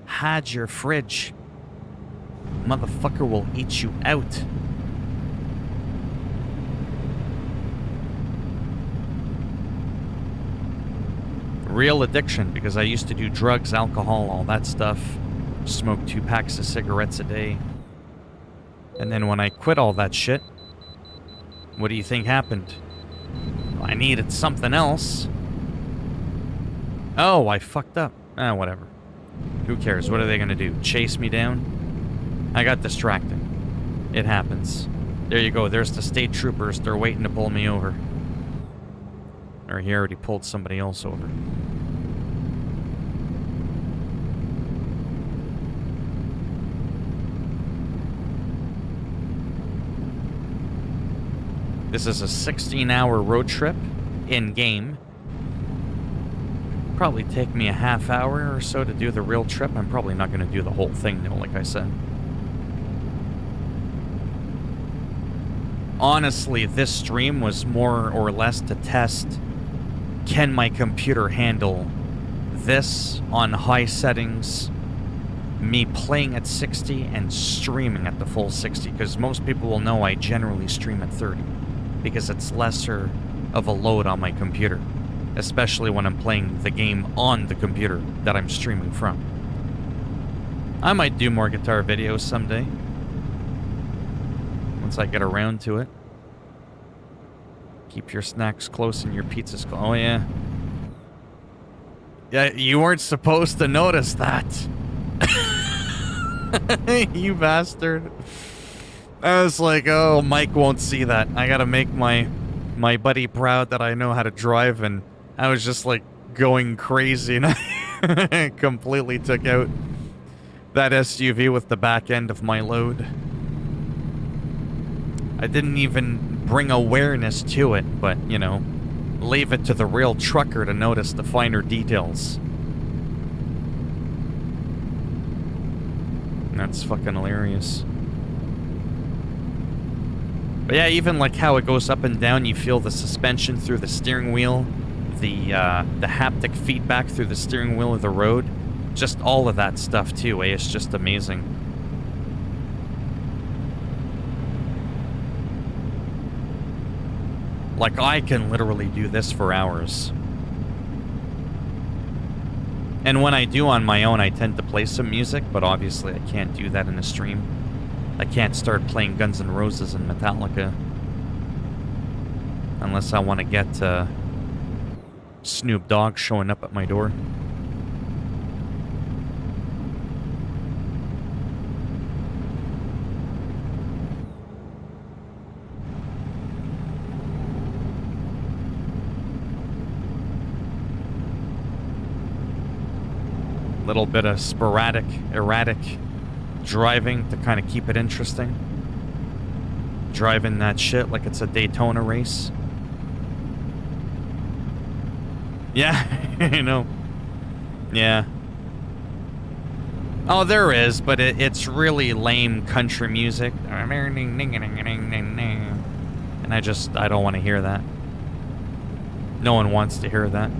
hide your fridge. Motherfucker will eat you out. Real addiction, because I used to do drugs, alcohol, all that stuff. Smoke 2 packs of cigarettes a day. And then when I quit all that shit, what do you think happened? I needed something else. Oh, I fucked up. Ah, whatever. Who cares? What are they gonna do? Chase me down? I got distracted. It happens. There you go. There's the state troopers. They're waiting to pull me over. Or he already pulled somebody else over. This is a 16-hour road trip in-game. Probably take me a half hour or so to do the real trip. I'm probably not going to do the whole thing, though, like I said. Honestly, this stream was more or less to test, can my computer handle this on high settings, me playing at 60 and streaming at the full 60, because most people will know I generally stream at 30, because it's lesser of a load on my computer, especially when I'm playing the game on the computer that I'm streaming from. I might do more guitar videos someday, once I get around to it. Keep your snacks close and your pizzas close. Oh, yeah. Yeah, you weren't supposed to notice that. You bastard. I was like, oh, Mike won't see that. I gotta make my buddy proud that I know how to drive, and I was just like going crazy, and I completely took out that SUV with the back end of my load. I didn't even bring awareness to it, but, you know, leave it to the real trucker to notice the finer details. That's fucking hilarious. But yeah, even like how it goes up and down, you feel the suspension through the steering wheel, the haptic feedback through the steering wheel of the road, just all of that stuff too, eh? It's just amazing. Like, I can literally do this for hours. And when I do on my own, I tend to play some music, but obviously I can't do that in a stream. I can't start playing Guns N' Roses and Metallica. Unless I want to get Snoop Dogg showing up at my door. Little bit of sporadic, erratic driving to kind of keep it interesting. Driving that shit like it's a Daytona race. Yeah, you know. Yeah. Oh, there is, but it's really lame country music. And I don't want to hear that. No one wants to hear that.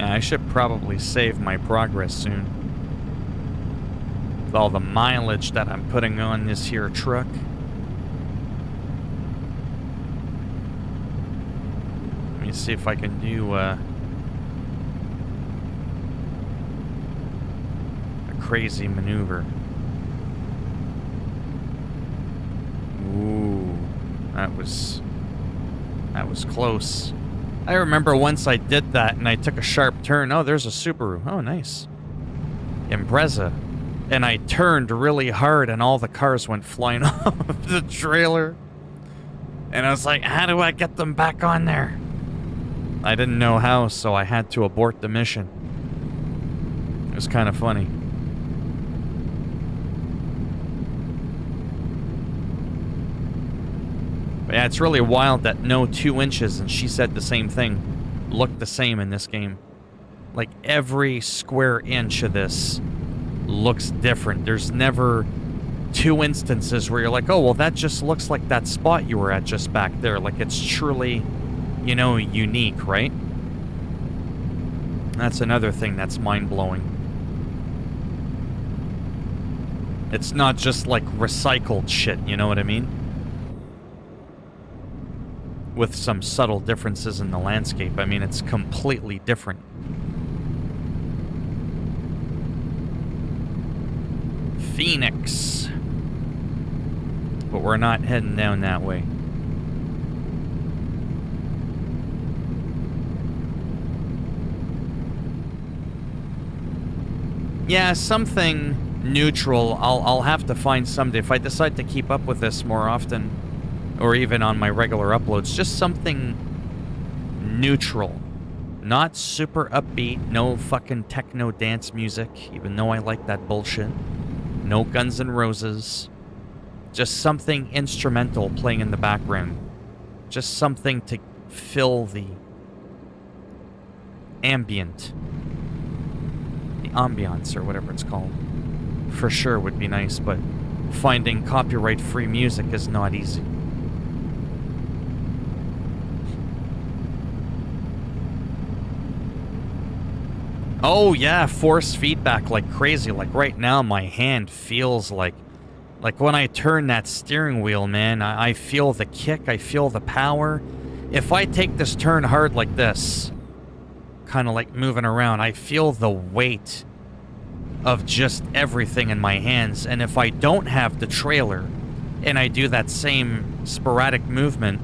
I should probably save my progress soon. With all the mileage that I'm putting on this here truck. Let me see if I can do a crazy maneuver. Ooh, that was close. I remember once I did that and I took a sharp turn. Oh, there's a Subaru. Oh, nice. Impreza. And I turned really hard and all the cars went flying off the trailer. And I was like, how do I get them back on there? I didn't know how, so I had to abort the mission. It was kind of funny. But yeah, it's really wild that no 2 inches, and she said the same thing, look the same in this game. Like every square inch of this looks different. There's never two instances where you're like, oh, well, that just looks like that spot you were at just back there. Like, it's truly, you know, unique, right? That's another thing that's mind-blowing. It's not just like recycled shit, you know what I mean? With some subtle differences in the landscape. I mean, it's completely different. Phoenix. But we're not heading down that way. Yeah, something neutral. I'll have to find someday. If I decide to keep up with this more often, or even on my regular uploads, just something neutral. Not super upbeat, no fucking techno dance music, even though I like that bullshit. No Guns N' Roses. Just something instrumental playing in the background. Just something to fill the ambient. The ambiance, or whatever it's called. For sure would be nice, but finding copyright-free music is not easy. Oh yeah, force feedback like crazy. Like right now my hand feels like when I turn that steering wheel, man, I feel the kick, I feel the power. If I take this turn hard like this, kind of like moving around, I feel the weight of just everything in my hands. And if I don't have the trailer and I do that same sporadic movement,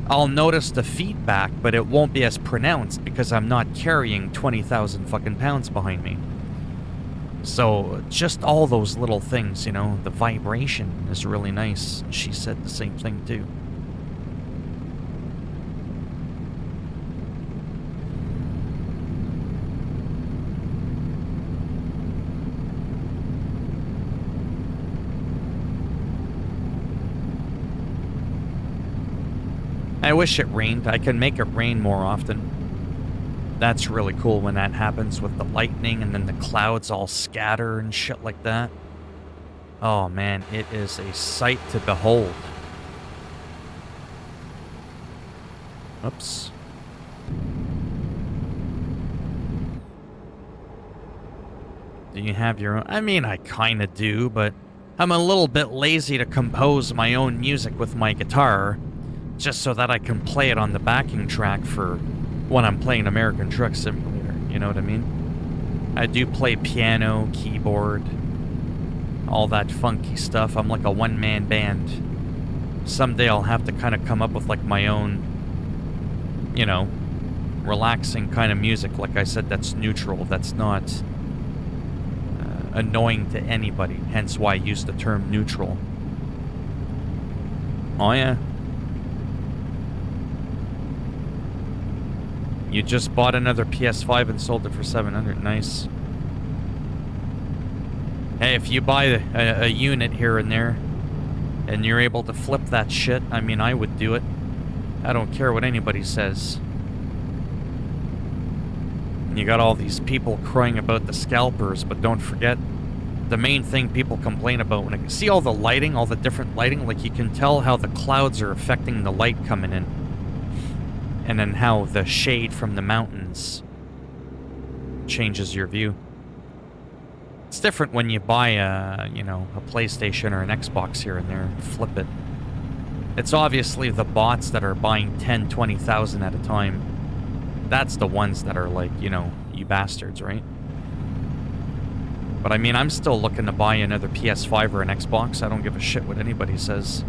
I'll notice the feedback, but it won't be as pronounced because I'm not carrying 20,000 fucking pounds behind me. So just all those little things, you know, the vibration is really nice. She said the same thing too. I wish it rained. I can make it rain more often. That's really cool when that happens with the lightning and then the clouds all scatter and shit like that. Oh man, it is a sight to behold. Oops. Do you have your own? I mean, I kind of do, but I'm a little bit lazy to compose my own music with my guitar, just so that I can play it on the backing track for when I'm playing American Truck Simulator, you know what I mean? I do play piano, keyboard, all that funky stuff. I'm like a one-man band. Someday I'll have to kind of come up with like my own, you know, relaxing kind of music, like I said, that's neutral, that's not annoying to anybody, hence why I use the term neutral. Oh yeah. You just bought another PS5 and sold it for $700. Nice. Hey, if you buy a unit here and there, and you're able to flip that shit, I mean, I would do it. I don't care what anybody says. And you got all these people crying about the scalpers, but don't forget, the main thing people complain about when I see all the lighting, all the different lighting, like you can tell how the clouds are affecting the light coming in. And then how the shade from the mountains changes your view. It's different when you buy a, you know, a PlayStation or an Xbox here and there and flip it. It's obviously the bots that are buying 10, 20,000 at a time. That's the ones that are like, you know, you bastards, right? But I mean, I'm still looking to buy another PS5 or an Xbox. I don't give a shit what anybody says.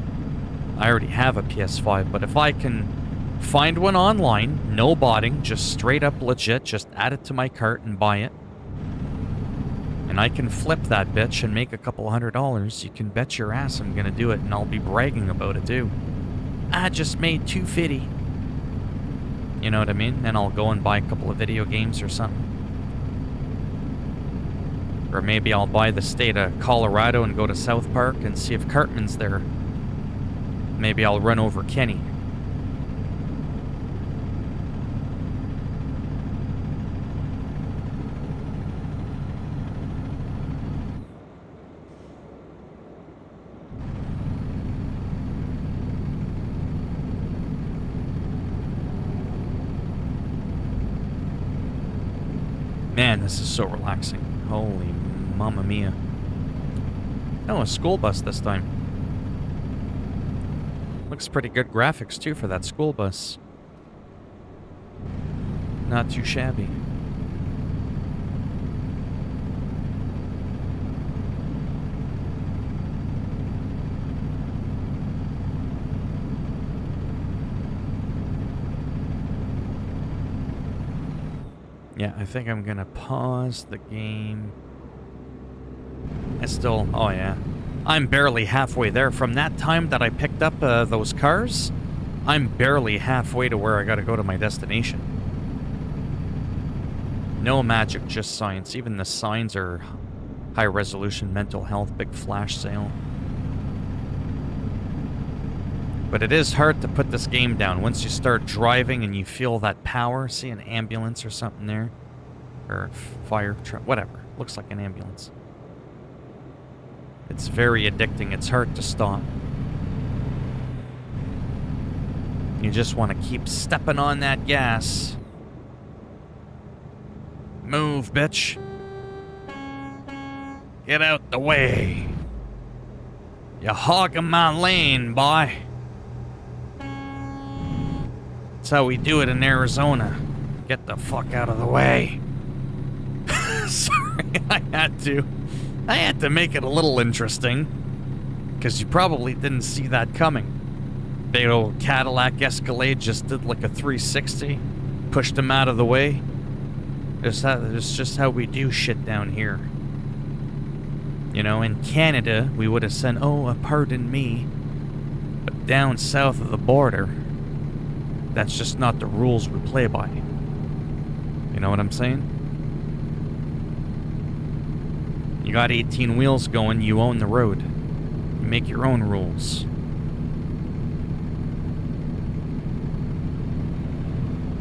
I already have a PS5, but if I can find one online, no botting, just straight up legit, just add it to my cart and buy it. And I can flip that bitch and make a couple $100. You can bet your ass I'm gonna do it, and I'll be bragging about it too. I just made $250. You know what I mean? Then I'll go and buy a couple of video games or something. Or maybe I'll buy the state of Colorado and go to South Park and see if Cartman's there. Maybe I'll run over Kenny. man, this is so relaxing. Holy mamma mia. Oh, a school bus this time. Looks pretty good graphics, too, for that school bus. Not too shabby. Yeah, I think I'm gonna pause the game. It's still... Oh, yeah. I'm barely halfway there. From that time that I picked up those cars, I'm barely halfway to where I gotta go to my destination. No magic, just science. Even the signs are high-resolution mental health, big flash sale. But it is hard to put this game down. Once you start driving and you feel that power, see an ambulance or something there? Or fire truck, whatever. Looks like an ambulance. It's very addicting. It's hard to stop. You just want to keep stepping on that gas. Move, bitch. Get out the way. You're hogging my lane, boy. That's how we do it in Arizona. Get the fuck out of the way. Sorry, I had to make it a little interesting. Because you probably didn't see that coming. Big old Cadillac Escalade just did like a 360. Pushed him out of the way. It's just how we do shit down here. You know, in Canada, we would have said, oh, pardon me. But down south of the border, that's just not the rules we play by. You know what I'm saying? You got 18 wheels going, you own the road. You make your own rules.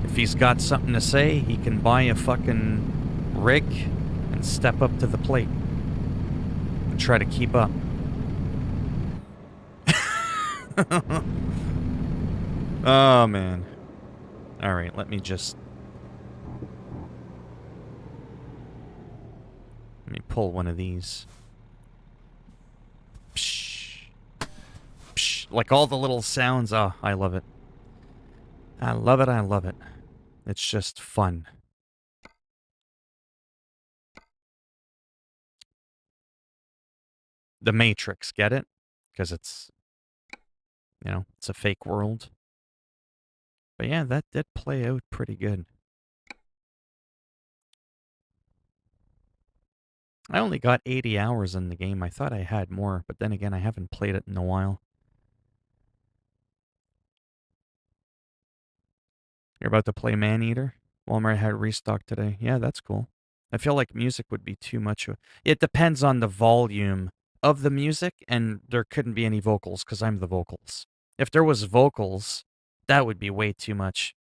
If he's got something to say, he can buy a fucking rig and step up to the plate and try to keep up. Oh, man. Alright, let me pull one of these. Psh. Psh. Like all the little sounds. Oh, I love it. I love it, I love it. It's just fun. The Matrix, get it? Because it's, you know, it's a fake world. But yeah, that did play out pretty good. I only got 80 hours in the game. I thought I had more, but then again, I haven't played it in a while. You're about to play Maneater? Walmart had restock today. Yeah, that's cool. I feel like music would be too much. It depends on the volume of the music, and there couldn't be any vocals because I'm the vocals. If there was vocals, that would be way too much.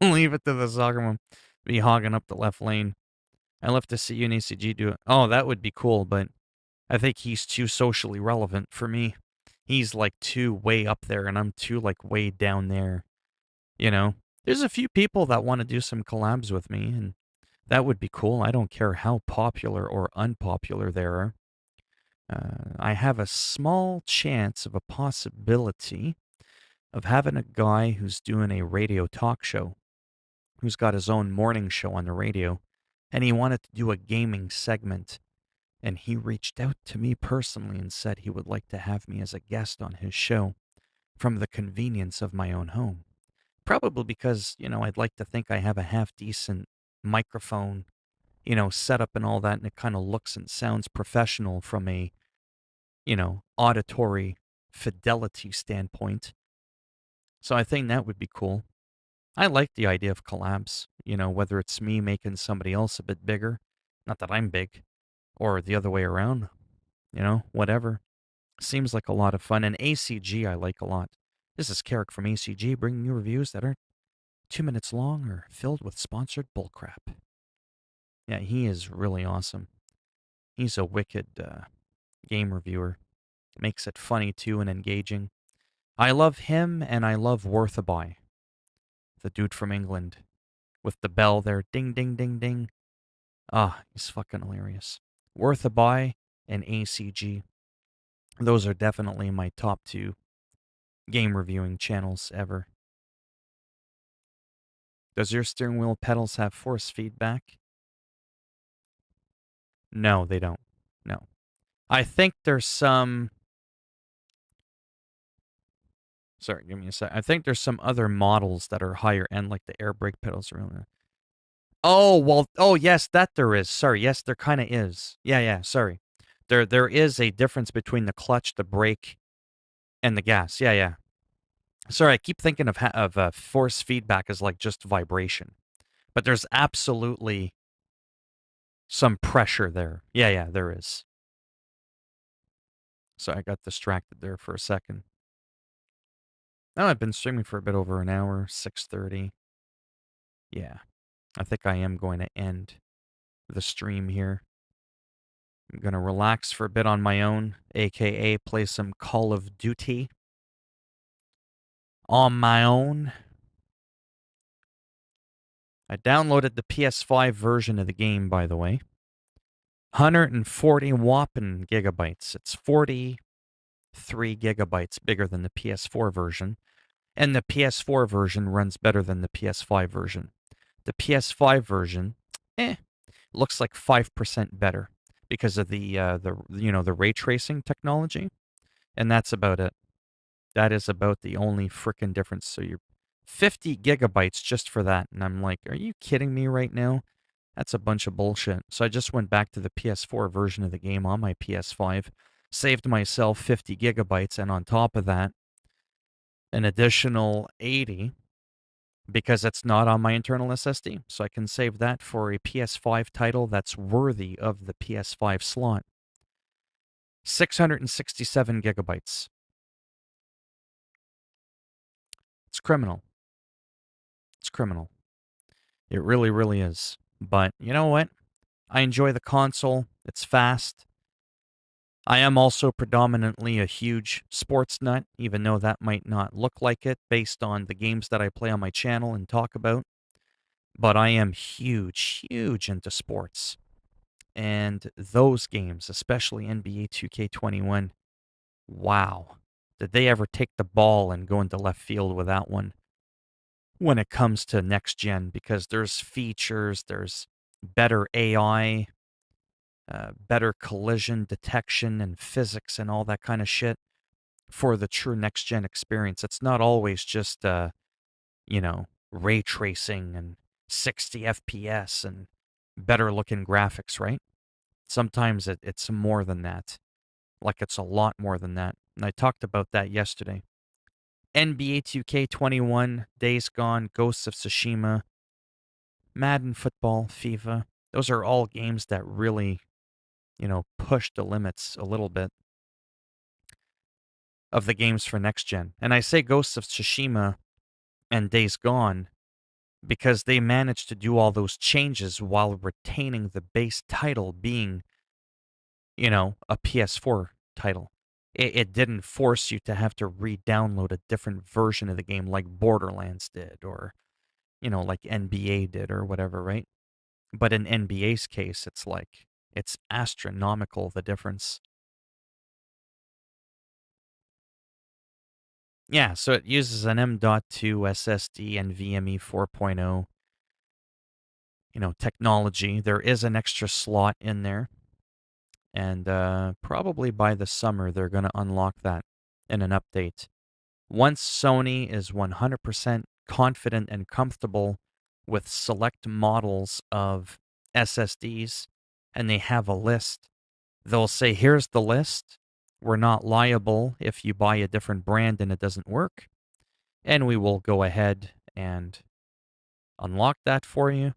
Leave it to the soccer mom. Be hogging up the left lane. I love to see you and ACG do it. Oh, that would be cool, but I think he's too socially relevant for me. He's like too way up there, and I'm too like way down there. You know? There's a few people that want to do some collabs with me, and that would be cool. I don't care how popular or unpopular they are. I have a small chance of a possibility of having a guy who's doing a radio talk show, who's got his own morning show on the radio, and he wanted to do a gaming segment. And he reached out to me personally and said he would like to have me as a guest on his show from the convenience of my own home. Probably because, you know, I'd like to think I have a half-decent microphone, you know, set up and all that, and it kind of looks and sounds professional from a, you know, auditory fidelity standpoint. So I think that would be cool. I like the idea of collabs, you know, whether it's me making somebody else a bit bigger, not that I'm big, or the other way around, you know, whatever. Seems like a lot of fun. And ACG I like a lot. This is Carrick from ACG bringing you reviews that aren't 2 minutes long or filled with sponsored bullcrap. Yeah, he is really awesome. He's a wicked game reviewer. Makes it funny too and engaging. I love him and I love Worth a Buy. the dude from England with the bell there. Ding, ding, ding, ding. Ah, he's fucking hilarious. Worth a Buy and ACG. Those are definitely my top two game reviewing channels ever. Does your steering wheel pedals have force feedback? No, they don't. No. I think there's some. Sorry, give me a sec. I think there's some other models that are higher end, like the air brake pedals. Oh, well, oh, yes, that there is. Sorry, yes, there kind of is. Yeah, sorry. There is a difference between the clutch, the brake, and the gas. Yeah. Sorry, I keep thinking of force feedback as like just vibration, but there's absolutely some pressure there. Yeah, there is. So I got distracted there for a second. Oh, I've been streaming for a bit over an hour, 6:30. Yeah, I think I am going to end the stream here. I'm going to relax for a bit on my own, aka play some Call of Duty on my own. I downloaded the PS5 version of the game, by the way. 140 whopping gigabytes. It's 43 gigabytes bigger than the PS4 version. And the PS4 version runs better than the PS5 version. The PS5 version, looks like 5% better because of the ray tracing technology, and that's about it. That is about the only freaking difference. So you're 50 gigabytes just for that, and I'm like, are you kidding me right now? That's a bunch of bullshit. So I just went back to the PS4 version of the game on my PS5, saved myself 50 gigabytes, and on top of that, an additional 80 because it's not on my internal SSD. So I can save that for a PS5 title that's worthy of the PS5 slot. 667 gigabytes. It's criminal. It's criminal. It really, really is. But you know what? I enjoy the console. It's fast. I am also predominantly a huge sports nut, even though that might not look like it based on the games that I play on my channel and talk about. But I am huge, huge into sports. And those games, especially NBA 2K21, wow. Did they ever take the ball and go into left field with that one when it comes to next gen? Because there's features, there's better AI, better collision detection and physics and all that kind of shit for the true next gen experience. It's not always just, ray tracing and 60 FPS and better looking graphics, right? Sometimes it's more than that. Like it's a lot more than that. And I talked about that yesterday. NBA 2K21, Days Gone, Ghosts of Tsushima, Madden Football, FIFA. Those are all games that really, push the limits a little bit of the games for next gen. And I say Ghosts of Tsushima and Days Gone because they managed to do all those changes while retaining the base title being, a PS4 title. It didn't force you to have to re-download a different version of the game like Borderlands did or, like NBA did or whatever, right? But in NBA's case, it's astronomical, the difference. Yeah, so it uses an M.2 SSD and NVMe 4.0, technology. There is an extra slot in there. And probably by the summer, they're going to unlock that in an update. Once Sony is 100% confident and comfortable with select models of SSDs and they have a list, they'll say, here's the list. We're not liable if you buy a different brand and it doesn't work. And we will go ahead and unlock that for you.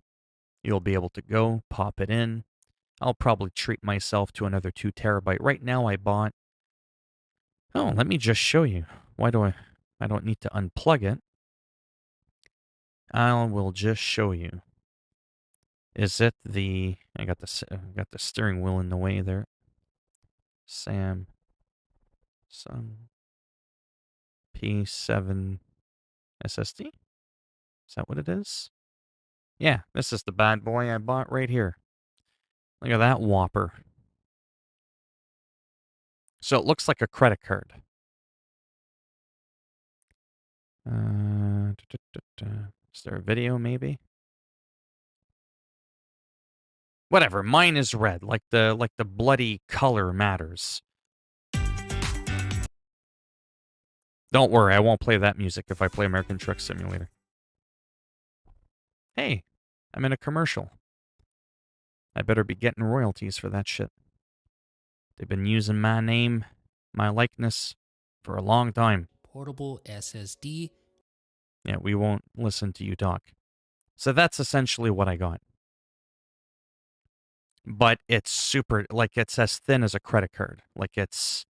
You'll be able to go, pop it in. I'll probably treat myself to another 2 terabyte. Right now I bought. Oh, let me just show you. Why do I don't need to unplug it. I will just show you. Is it the I got the steering wheel in the way there. Samsung P7 SSD? Is that what it is? Yeah, this is the bad boy I bought right here. Look at that whopper. So it looks like a credit card. Is there a video, maybe? Whatever. Mine is red, like the bloody color matters. Don't worry, I won't play that music if I play American Truck Simulator. Hey, I'm in a commercial. I better be getting royalties for that shit. They've been using my name, my likeness, for a long time. Portable SSD. Yeah, we won't listen to you talk. So that's essentially what I got. But it's super, like it's as thin as a credit card. Like it's,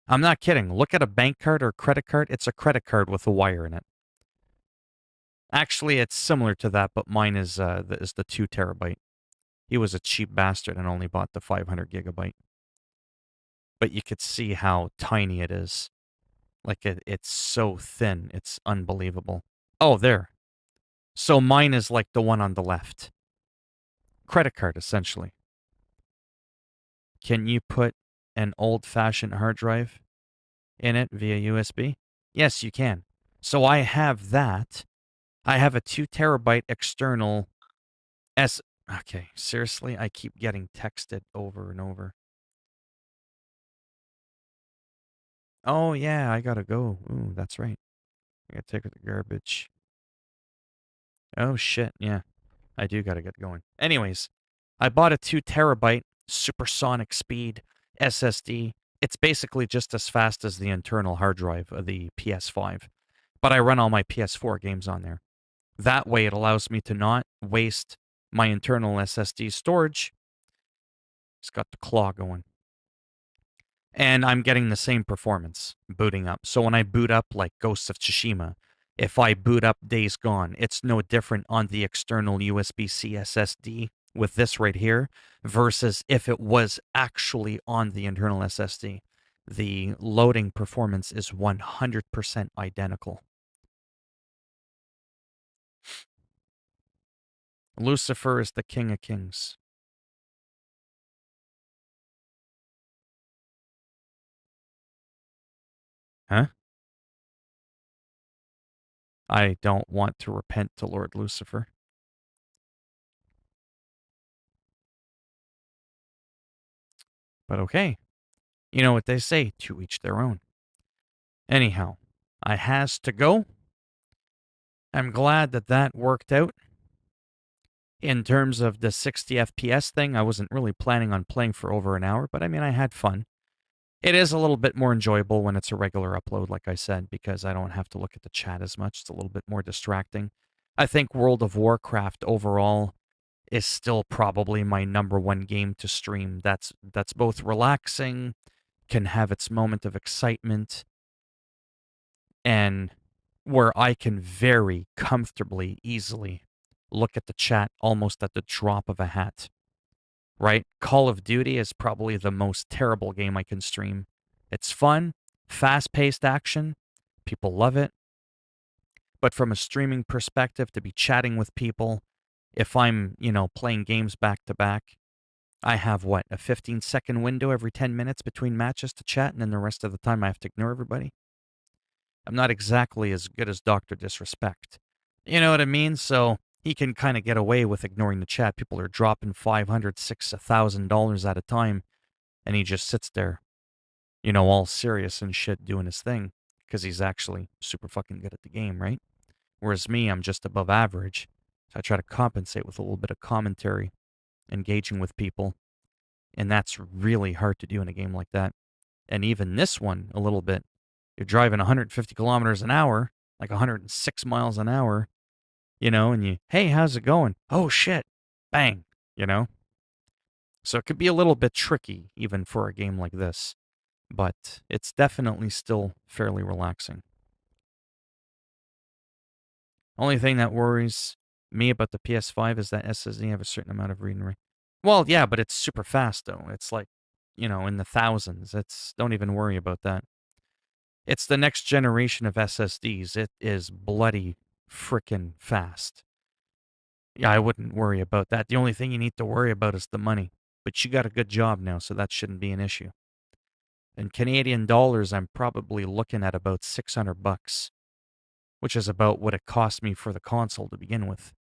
I'm not kidding. Look at a bank card or credit card. It's a credit card with a wire in it. Actually, it's similar to that, but mine is the 2 terabyte. He was a cheap bastard and only bought the 500 gigabyte. But you could see how tiny it is. Like it's so thin. It's unbelievable. Oh, there. So mine is like the one on the left. Credit card, essentially. Can you put an old-fashioned hard drive in it via USB? Yes, you can. So I have that. I have a 2 terabyte external S. Okay, seriously, I keep getting texted over and over. Oh yeah, I gotta go. Ooh, that's right. I gotta take it to garbage. Oh shit, yeah. I do gotta get going. Anyways, I bought a 2 terabyte supersonic speed SSD. It's basically just as fast as the internal hard drive of the PS5, but I run all my PS4 games on there. That way, it allows me to not waste my internal SSD storage. It's got the claw going. And I'm getting the same performance booting up. So when I boot up like Ghosts of Tsushima, if I boot up Days Gone, it's no different on the external USB-C SSD with this right here versus if it was actually on the internal SSD. The loading performance is 100% identical. Lucifer is the king of kings. Huh? I don't want to repent to Lord Lucifer. But okay. You know what they say, to each their own. Anyhow, I has to go. I'm glad that that worked out. In terms of the 60 FPS thing, I wasn't really planning on playing for over an hour, but I mean, I had fun. It is a little bit more enjoyable when it's a regular upload, like I said, because I don't have to look at the chat as much. It's a little bit more distracting. I think World of Warcraft overall is still probably my #1 game to stream. That's both relaxing, can have its moment of excitement, and where I can very comfortably, easily look at the chat almost at the drop of a hat, right? Call of Duty is probably the most terrible game I can stream. It's fun, fast-paced action, people love it, but from a streaming perspective, to be chatting with people, if I'm, playing games back to back, I have what, a 15-second window every 10 minutes between matches to chat, and then the rest of the time I have to ignore everybody. I'm not exactly as good as Dr. Disrespect. You know what I mean? So he can kind of get away with ignoring the chat. People are dropping $500, $600, $1,000 at a time, and he just sits there, all serious and shit doing his thing because he's actually super fucking good at the game, right? Whereas me, I'm just above average. So I try to compensate with a little bit of commentary, engaging with people, and that's really hard to do in a game like that. And even this one, a little bit. You're driving 150 kilometers an hour, like 106 miles an hour, and hey, how's it going? Oh, shit. Bang, you know? So it could be a little bit tricky, even for a game like this, but it's definitely still fairly relaxing. Only thing that worries me about the PS5 is that SSD have a certain amount of read and write. Well, yeah, but it's super fast, though. It's like, in the thousands. Don't even worry about that. It's the next generation of SSDs. It is bloody frickin' fast. Yeah, I wouldn't worry about that. The only thing you need to worry about is the money. But you got a good job now, so that shouldn't be an issue. In Canadian dollars, I'm probably looking at about $600, which is about what it cost me for the console to begin with.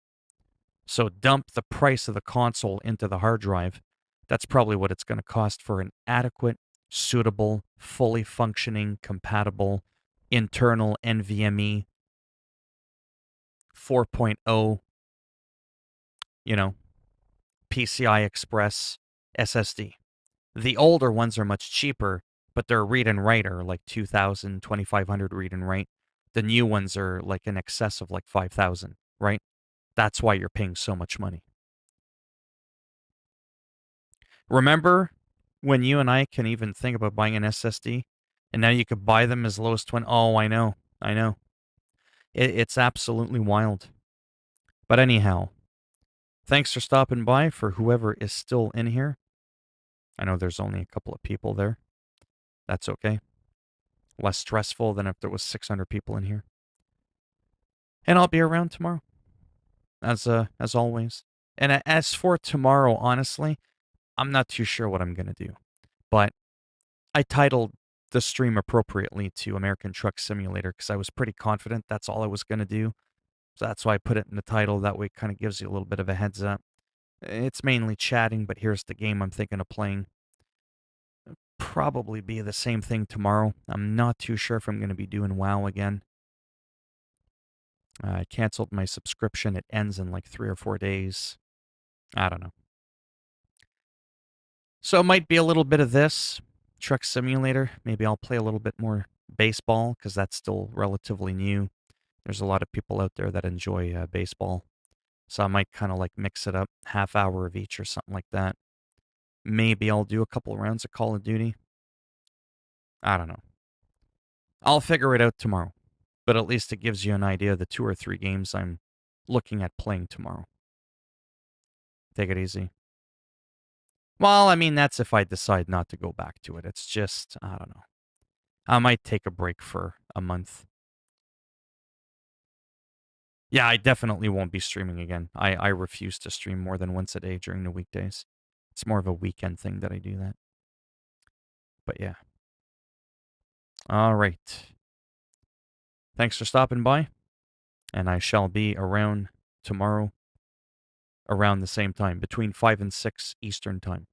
So dump the price of the console into the hard drive. That's probably what it's going to cost for an adequate, suitable, fully functioning, compatible, internal NVMe 4.0, you know, PCI Express SSD. The older ones are much cheaper, but their read and write are like 2,000, 2,500 read and write. The new ones are like in excess of like 5,000, right? That's why you're paying so much money. Remember when you and I can even think about buying an SSD? And now you could buy them as low as 20. Oh, I know. I know. It's absolutely wild. But anyhow, thanks for stopping by for whoever is still in here. I know there's only a couple of people there. That's okay. Less stressful than if there was 600 people in here. And I'll be around tomorrow, as always. And as for tomorrow, honestly, I'm not too sure what I'm gonna do. But I titled the stream appropriately to American Truck Simulator because I was pretty confident that's all I was gonna do. So that's why I put it in the title. That way it kind of gives you a little bit of a heads up. It's mainly chatting, but here's the game I'm thinking of playing. Probably be the same thing tomorrow. I'm not too sure if I'm going to be doing WoW again. I canceled my subscription. It ends in like 3 or 4 days. I don't know. So it might be a little bit of this Truck Simulator. Maybe I'll play a little bit more baseball because that's still relatively new. There's a lot of people out there that enjoy baseball. So I might kind of like mix it up, half hour of each or something like that. Maybe I'll do a couple of rounds of Call of Duty. I don't know. I'll figure it out tomorrow. But at least it gives you an idea of the 2 or 3 games I'm looking at playing tomorrow. Take it easy. Well, I mean, that's if I decide not to go back to it. It's just, I don't know. I might take a break for a month. Yeah, I definitely won't be streaming again. I refuse to stream more than once a day during the weekdays. It's more of a weekend thing that I do that. But yeah. All right. Thanks for stopping by. And I shall be around tomorrow around the same time, between 5 and 6 Eastern Time.